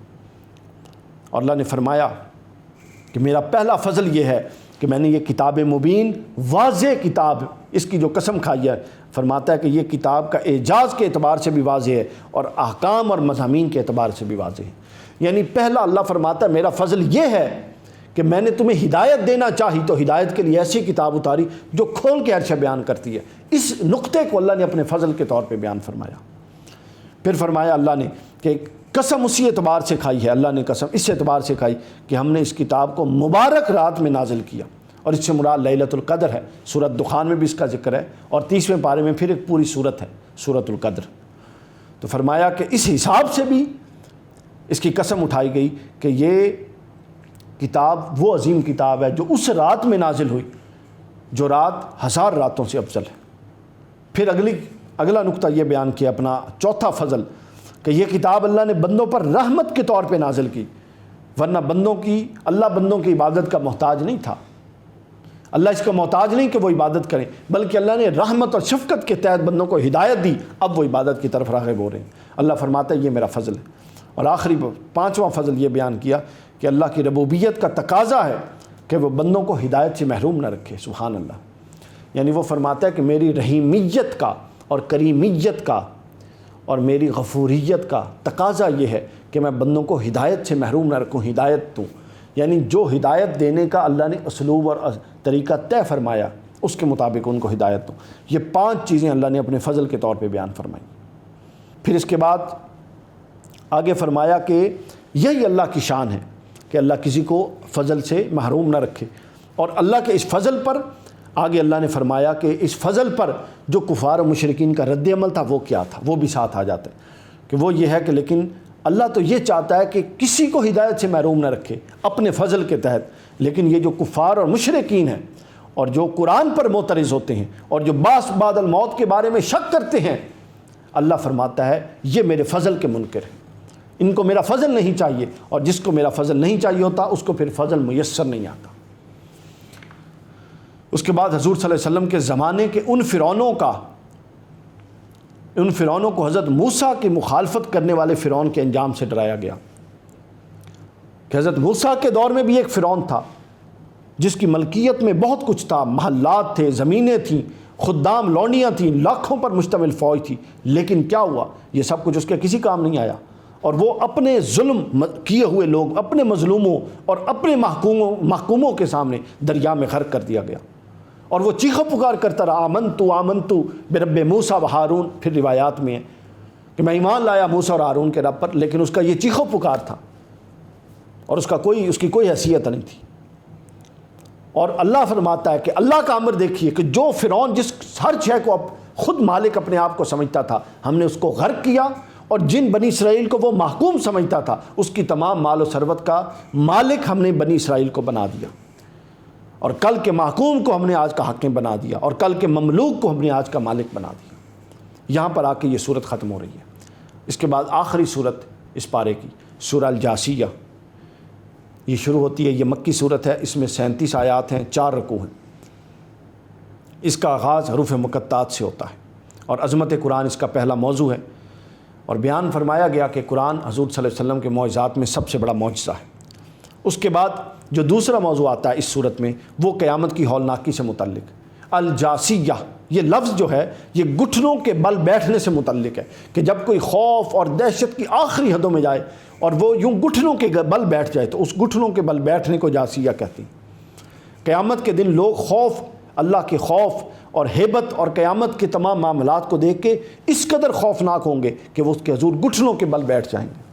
Speaker 1: اور اللہ نے فرمایا کہ میرا پہلا فضل یہ ہے کہ میں نے یہ کتاب مبین، واضح کتاب، اس کی جو قسم کھائی ہے، فرماتا ہے کہ یہ کتاب کا اعجاز کے اعتبار سے بھی واضح ہے اور احکام اور مضامین کے اعتبار سے بھی واضح ہے۔ یعنی پہلا اللہ فرماتا ہے میرا فضل یہ ہے کہ میں نے تمہیں ہدایت دینا چاہی تو ہدایت کے لیے ایسی کتاب اتاری جو کھول کے ہر شے بیان کرتی ہے۔ اس نقطے کو اللہ نے اپنے فضل کے طور پہ بیان فرمایا۔ پھر فرمایا اللہ نے کہ قسم اسی اعتبار سے کھائی ہے، اللہ نے قسم اس اعتبار سے کھائی کہ ہم نے اس کتاب کو مبارک رات میں نازل کیا، اور اس سے مراد لیلۃ القدر ہے۔ سورۃ دخان میں بھی اس کا ذکر ہے، اور 30ویں پارے میں پھر ایک پوری سورت ہے سورۃ القدر۔ تو فرمایا کہ اس حساب سے بھی اس کی قسم اٹھائی گئی کہ یہ کتاب وہ عظیم کتاب ہے جو اس رات میں نازل ہوئی جو رات 1000 راتوں سے افضل ہے۔ پھر اگلا نقطہ یہ بیان کیا اپنا چوتھا فضل کہ یہ کتاب اللہ نے بندوں پر رحمت کے طور پہ نازل کی، ورنہ اللہ بندوں کی عبادت کا محتاج نہیں تھا، اللہ اس کا محتاج نہیں کہ وہ عبادت کریں، بلکہ اللہ نے رحمت اور شفقت کے تحت بندوں کو ہدایت دی، اب وہ عبادت کی طرف راغب ہو رہے ہیں۔ اللہ فرماتا ہے یہ میرا فضل ہے۔ اور آخری 5واں فضل یہ بیان کیا کہ اللہ کی ربوبیت کا تقاضا ہے کہ وہ بندوں کو ہدایت سے محروم نہ رکھے۔ سبحان اللہ۔ یعنی وہ فرماتا ہے کہ میری رحیمیت کا اور کریمیت کا اور میری غفوریت کا تقاضا یہ ہے کہ میں بندوں کو ہدایت سے محروم نہ رکھوں، ہدایت دوں۔ یعنی جو ہدایت دینے کا اللہ نے اسلوب اور طریقہ طے فرمایا اس کے مطابق ان کو ہدایت دوں۔ یہ 5 چیزیں اللہ نے اپنے فضل کے طور پہ بیان فرمائی۔ پھر اس کے بعد آگے فرمایا کہ یہی اللہ کی شان ہے کہ اللہ کسی کو فضل سے محروم نہ رکھے، اور اللہ کے اس فضل پر آگے اللہ نے فرمایا کہ اس فضل پر جو کفار و مشرکین کا رد عمل تھا وہ کیا تھا، وہ بھی ساتھ آ جاتا ہے کہ وہ یہ ہے کہ لیکن اللہ تو یہ چاہتا ہے کہ کسی کو ہدایت سے محروم نہ رکھے اپنے فضل کے تحت، لیکن یہ جو کفار اور مشرکین ہیں اور جو قرآن پر معترض ہوتے ہیں اور جو بعد الموت کے بارے میں شک کرتے ہیں، اللہ فرماتا ہے یہ میرے فضل کے منکر ہیں، ان کو میرا فضل نہیں چاہیے، اور جس کو میرا فضل نہیں چاہیے ہوتا اس کو پھر فضل میسر نہیں آتا۔ اس کے بعد حضور صلی اللہ علیہ وسلم کے زمانے کے ان فرعونوں کو حضرت موسیٰ کی مخالفت کرنے والے فرعون کے انجام سے ڈرایا گیا کہ حضرت موسیٰ کے دور میں بھی ایک فرعون تھا جس کی ملکیت میں بہت کچھ تھا، محلات تھے، زمینیں تھیں، خدام لونڈیاں تھیں، لاکھوں پر مشتمل فوج تھی، لیکن کیا ہوا؟ یہ سب کچھ اس کے کسی کام نہیں آیا، اور وہ اپنے ظلم کیے ہوئے لوگ اپنے مظلوموں اور اپنے محکوموں کے سامنے دریا میں غرق کر دیا گیا، اور وہ چیخو پکار کرتا رہا آمنتو برب موسیٰ و ہارون۔ پھر روایات میں ہے کہ میں ایمان لایا موسیٰ اور ہارون کے رب پر، لیکن اس کا یہ چیخو پکار تھا اور اس کی کوئی حیثیت نہیں تھی۔ اور اللہ فرماتا ہے کہ اللہ کا امر دیکھیے کہ جو فرعون جس ہر شے کو خود مالک اپنے آپ کو سمجھتا تھا، ہم نے اس کو غرق کیا، اور جن بنی اسرائیل کو وہ محکوم سمجھتا تھا، اس کی تمام مال و ثروت کا مالک ہم نے بنی اسرائیل کو بنا دیا، اور کل کے محکوم کو ہم نے آج کا حاکم بنا دیا، اور کل کے مملوک کو ہم نے آج کا مالک بنا دیا۔ یہاں پر آ کے یہ صورت ختم ہو رہی ہے۔ اس کے بعد آخری صورت اس پارے کی سورہ الجاسیہ یہ شروع ہوتی ہے۔ یہ مکی صورت ہے، اس میں 37 آیات ہیں، 4 رکوع ہیں۔ اس کا آغاز حروف مقطعات سے ہوتا ہے، اور عظمت قرآن اس کا پہلا موضوع ہے، اور بیان فرمایا گیا کہ قرآن حضور صلی اللہ علیہ وسلم کے معجزات میں سب سے بڑا معجزہ ہے۔ اس کے بعد جو دوسرا موضوع آتا ہے اس صورت میں، وہ قیامت کی ہولناکی سے متعلق۔ الجاسیہ یہ لفظ جو ہے یہ گھٹنوں کے بل بیٹھنے سے متعلق ہے، کہ جب کوئی خوف اور دہشت کی آخری حدوں میں جائے اور وہ یوں گھٹنوں کے بل بیٹھ جائے تو اس گھٹنوں کے بل بیٹھنے کو جاسیہ کہتی ہیں۔ قیامت کے دن لوگ خوف، اللہ کے خوف اور ہیبت اور قیامت کے تمام معاملات کو دیکھ کے اس قدر خوفناک ہوں گے کہ وہ اس کے حضور گھٹنوں کے بل بیٹھ جائیں گے۔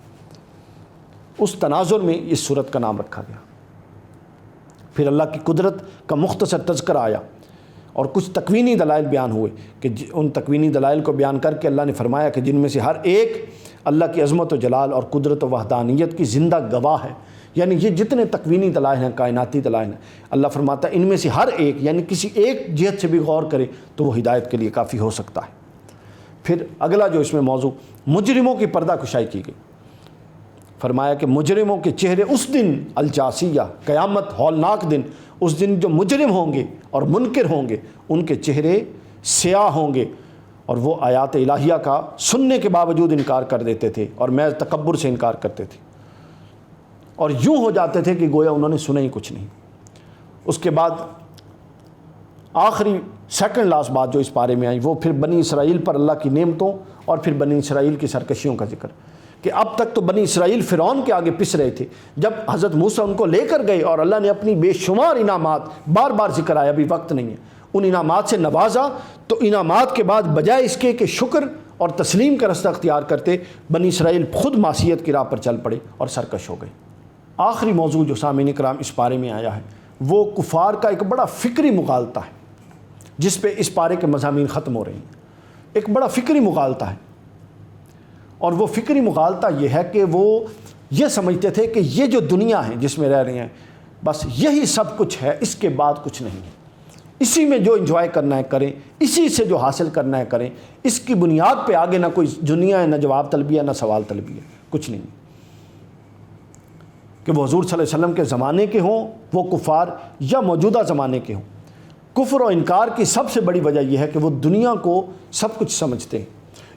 Speaker 1: اس تناظر میں اس صورت کا نام رکھا گیا۔ پھر اللہ کی قدرت کا مختصر تذکرہ آیا، اور کچھ تکوینی دلائل بیان ہوئے، کہ ان تکوینی دلائل کو بیان کر کے اللہ نے فرمایا کہ جن میں سے ہر ایک اللہ کی عظمت و جلال اور قدرت و وحدانیت کی زندہ گواہ ہے۔ یعنی یہ جتنے تکوینی دلائل ہیں، کائناتی دلائل ہیں، اللہ فرماتا ہے ان میں سے ہر ایک، یعنی کسی ایک جہت سے بھی غور کرے تو وہ ہدایت کے لیے کافی ہو سکتا ہے۔ پھر اگلا جو اس میں موضوع، مجرموں کی پردہ کشائی کی گئی۔ فرمایا کہ مجرموں کے چہرے اس دن، الجاسیہ قیامت ہولناک دن، اس دن جو مجرم ہوں گے اور منکر ہوں گے ان کے چہرے سیاہ ہوں گے، اور وہ آیات الہیہ کا سننے کے باوجود انکار کر دیتے تھے اور محض تکبر سے انکار کرتے تھے، اور یوں ہو جاتے تھے کہ گویا انہوں نے سنا ہی کچھ نہیں۔ اس کے بعد آخری سیکنڈ لاسٹ بات جو اس پارے میں آئی، وہ پھر بنی اسرائیل پر اللہ کی نعمتوں اور پھر بنی اسرائیل کی سرکشیوں کا ذکر، کہ اب تک تو بنی اسرائیل فرعون کے آگے پس رہے تھے، جب حضرت موسیٰ ان کو لے کر گئے اور اللہ نے اپنی بے شمار انعامات، بار بار ذکر آیا، ابھی وقت نہیں ہے، ان انعامات سے نوازا، تو انعامات کے بعد بجائے اس کے کہ شکر اور تسلیم کا رستہ اختیار کرتے، بنی اسرائیل خود معصیت کی راہ پر چل پڑے اور سرکش ہو گئے۔ آخری موضوع جو سامعین کرام اس پارے میں آیا ہے وہ کفار کا ایک بڑا فکری مغالطہ ہے، جس پہ اس پارے کے مضامین ختم ہو رہے ہیں۔ ایک بڑا فکری مغالطہ ہے، اور وہ فکری مغالطہ یہ ہے کہ وہ یہ سمجھتے تھے کہ یہ جو دنیا ہے جس میں رہ رہے ہیں بس یہی سب کچھ ہے، اس کے بعد کچھ نہیں ہے، اسی میں جو انجوائے کرنا ہے کریں، اسی سے جو حاصل کرنا ہے کریں، اس کی بنیاد پہ آگے نہ کوئی دنیا ہے، نہ جواب طلبی ہے، نہ سوال طلبی ہے، کچھ نہیں۔ کہ وہ حضور صلی اللہ علیہ وسلم کے زمانے کے ہوں وہ کفار، یا موجودہ زمانے کے ہوں، کفر و انکار کی سب سے بڑی وجہ یہ ہے کہ وہ دنیا کو سب کچھ سمجھتے ہیں۔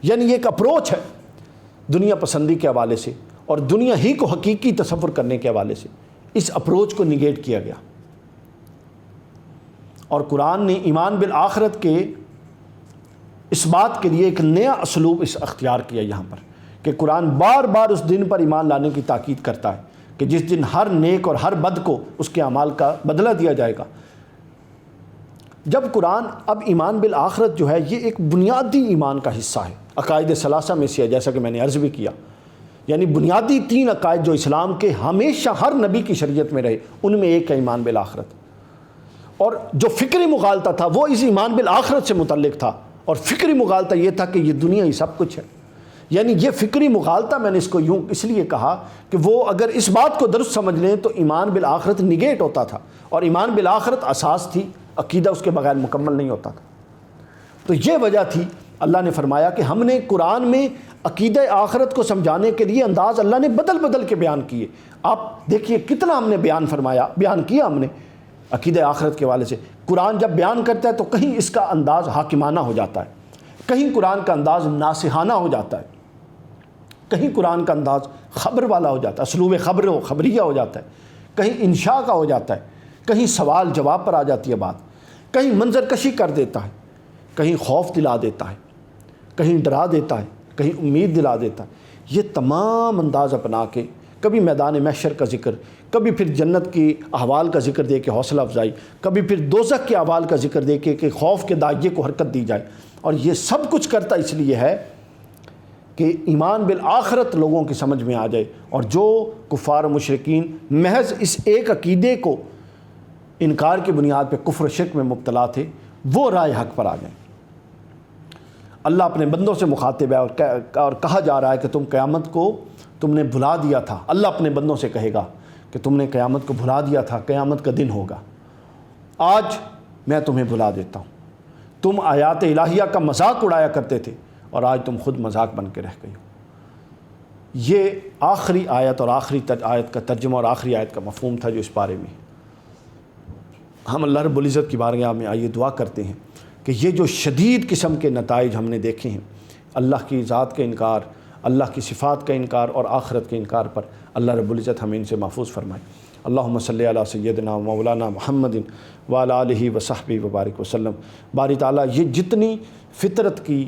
Speaker 1: یعنی یہ ایک اپروچ ہے دنیا پسندی کے حوالے سے، اور دنیا ہی کو حقیقی تصور کرنے کے حوالے سے، اس اپروچ کو نگیٹ کیا گیا۔ اور قرآن نے ایمان بالآخرت کے اس بات کے لیے ایک نیا اسلوب اختیار کیا یہاں پر، کہ قرآن بار بار اس دن پر ایمان لانے کی تاکید کرتا ہے کہ جس دن ہر نیک اور ہر بد کو اس کے اعمال کا بدلہ دیا جائے گا۔ جب قرآن اب ایمان بالآخرت جو ہے یہ ایک بنیادی ایمان کا حصہ ہے، عقائد ثلاثہ میں سے ہے، جیسا کہ میں نے عرض بھی کیا، یعنی بنیادی 3 عقائد جو اسلام کے ہمیشہ ہر نبی کی شریعت میں رہے، ان میں ایک ہے ایمان بالآخرت۔ اور جو فکری مغالطہ تھا وہ اس ایمان بالآخرت سے متعلق تھا، اور فکری مغالطہ یہ تھا کہ یہ دنیا ہی سب کچھ ہے۔ یعنی یہ فکری مغالطہ میں نے اس کو یوں اس لیے کہا کہ وہ اگر اس بات کو درست سمجھ لیں تو ایمان بالآخرت نگیٹ ہوتا تھا، اور ایمان بالآخرت اساس تھی، عقیدہ اس کے بغیر مکمل نہیں ہوتا تھا۔ تو یہ وجہ تھی، اللہ نے فرمایا کہ ہم نے قرآن میں عقیدہ آخرت کو سمجھانے کے لیے انداز اللہ نے بدل بدل کے بیان کیے۔ آپ دیکھیے کتنا ہم نے بیان کیا ہم نے عقیدہ آخرت کے حوالے سے۔ قرآن جب بیان کرتا ہے تو کہیں اس کا انداز حاکمانہ ہو جاتا ہے، کہیں قرآن کا انداز ناصحانہ ہو جاتا ہے، کہیں قرآن کا انداز خبر والا ہو جاتا ہے، اسلوب خبر و خبریہ ہو جاتا ہے، کہیں انشاء کا ہو جاتا ہے، کہیں سوال جواب پر آ جاتی ہے بات، کہیں منظر کشی کر دیتا ہے، کہیں خوف دلا دیتا ہے، کہیں ڈرا دیتا ہے، کہیں امید دلا دیتا ہے۔ یہ تمام انداز اپنا کے کبھی میدان محشر کا ذکر، کبھی پھر جنت کی احوال کا ذکر دے کے حوصلہ افزائی، کبھی پھر دوزخ کے احوال کا ذکر دے کے کہ خوف کے دائیے کو حرکت دی جائے، اور یہ سب کچھ کرتا اس لیے ہے کہ ایمان بالآخرت لوگوں کی سمجھ میں آ جائے، اور جو کفار و مشرکین محض اس ایک عقیدے کو انکار کی بنیاد پہ کفر و شرک میں مبتلا تھے، وہ رائے حق پر آ جائیں۔ اللہ اپنے بندوں سے مخاطب ہے اور کہا جا رہا ہے کہ تم قیامت کو تم نے بھلا دیا تھا۔ اللہ اپنے بندوں سے کہے گا کہ تم نے قیامت کو بھلا دیا تھا، قیامت کا دن ہوگا، آج میں تمہیں بھلا دیتا ہوں۔ تم آیات الہیہ کا مذاق اڑایا کرتے تھے اور آج تم خود مذاق بن کے رہ گئے ہو۔ یہ آخری آیت اور آخری آیت کا ترجمہ اور آخری آیت کا مفہوم تھا جو اس بارے میں ہم اللہ رب العزت کی بارگاہ میں آئیے دعا کرتے ہیں کہ یہ جو شدید قسم کے نتائج ہم نے دیکھے ہیں، اللہ کی ذات کا انکار، اللہ کی صفات کا انکار اور آخرت کے انکار پر، اللہ رب العزت ہمیں ان سے محفوظ فرمائے۔ اللہم صلی علی سیدنا و مولانا محمد وعلی آلہ وصحبہ وبارک وسلم۔ باری تعالیٰ یہ جتنی فطرت کی،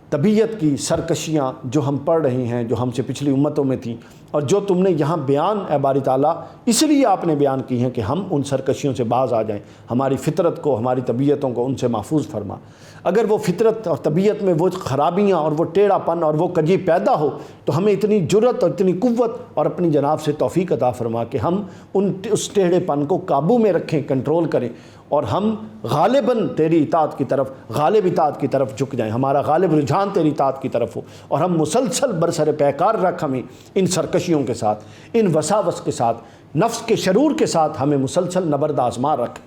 Speaker 1: طبیعت کی سرکشیاں جو ہم پڑھ رہے ہیں، جو ہم سے پچھلی امتوں میں تھیں، اور جو تم نے یہاں بیان اے باری تعالیٰ اس لیے آپ نے بیان کی ہیں کہ ہم ان سرکشیوں سے باز آ جائیں، ہماری فطرت کو، ہماری طبیعتوں کو ان سے محفوظ فرما۔ اگر وہ فطرت اور طبیعت میں وہ خرابیاں اور وہ ٹیڑھا پن اور وہ کجی پیدا ہو تو ہمیں اتنی جرت اور اتنی قوت اور اپنی جناب سے توفیق عطا فرما کہ ہم اس ٹیڑھے پن کو قابو میں رکھیں، کنٹرول کریں، اور ہم غالباً تیری اطاعت کی طرف، غالب اطاعت کی طرف جھک جائیں، ہمارا غالب رجحان تیری اطاعت کی طرف ہو، اور ہم مسلسل برسر پیکار رکھ ہمیں ان سرکشیوں کے ساتھ، ان وساوس کے ساتھ، نفس کے شرور کے ساتھ ہمیں مسلسل نبرد آزما رکھ۔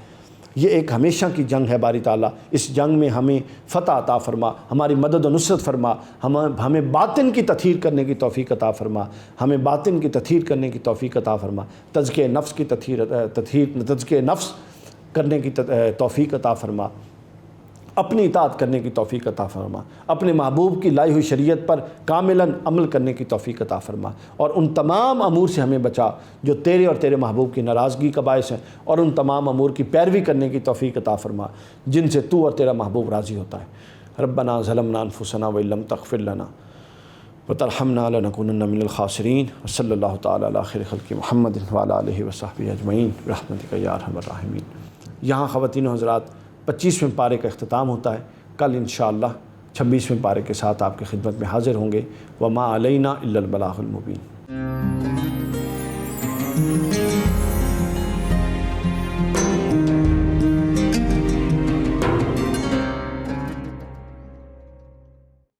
Speaker 1: یہ ایک ہمیشہ کی جنگ ہے باری تعالیٰ، اس جنگ میں ہمیں فتح عطا فرما، ہماری مدد و نصرت فرما، ہمیں باطن کی تطہیر کرنے کی توفیق عطا فرما، ہمیں باطن کی تطہیر کرنے کی توفیق عطا فرما، تزکیہ نفس کی تزکیہ نفس کرنے کی توفیق عطا فرما، اپنی اطاعت کرنے کی توفیق عطا فرما، اپنے محبوب کی لائی ہوئی شریعت پر کاملاً عمل کرنے کی توفیق عطا فرما، اور ان تمام امور سے ہمیں بچا جو تیرے اور تیرے محبوب کی ناراضگی کا باعث ہیں، اور ان تمام امور کی پیروی کرنے کی توفیق عطا فرما جن سے تو اور تیرا محبوب راضی ہوتا ہے۔ ربنا ظلمنا انفسنا وان لم تغفر لنا وترحمنا لنکونن من الخاسرین، وصلی اللہ تعالی علی خیر خلق محمد وعلی آلہ وصحبہ اجمعین برحمتک یا ارحم الراحمین۔ یہاں خواتین و حضرات 25ویں پارے کا اختتام ہوتا ہے۔ کل انشاءاللہ 26ویں پارے کے ساتھ آپ کی خدمت میں حاضر ہوں گے۔ وما علینا الا البلاغ المبین۔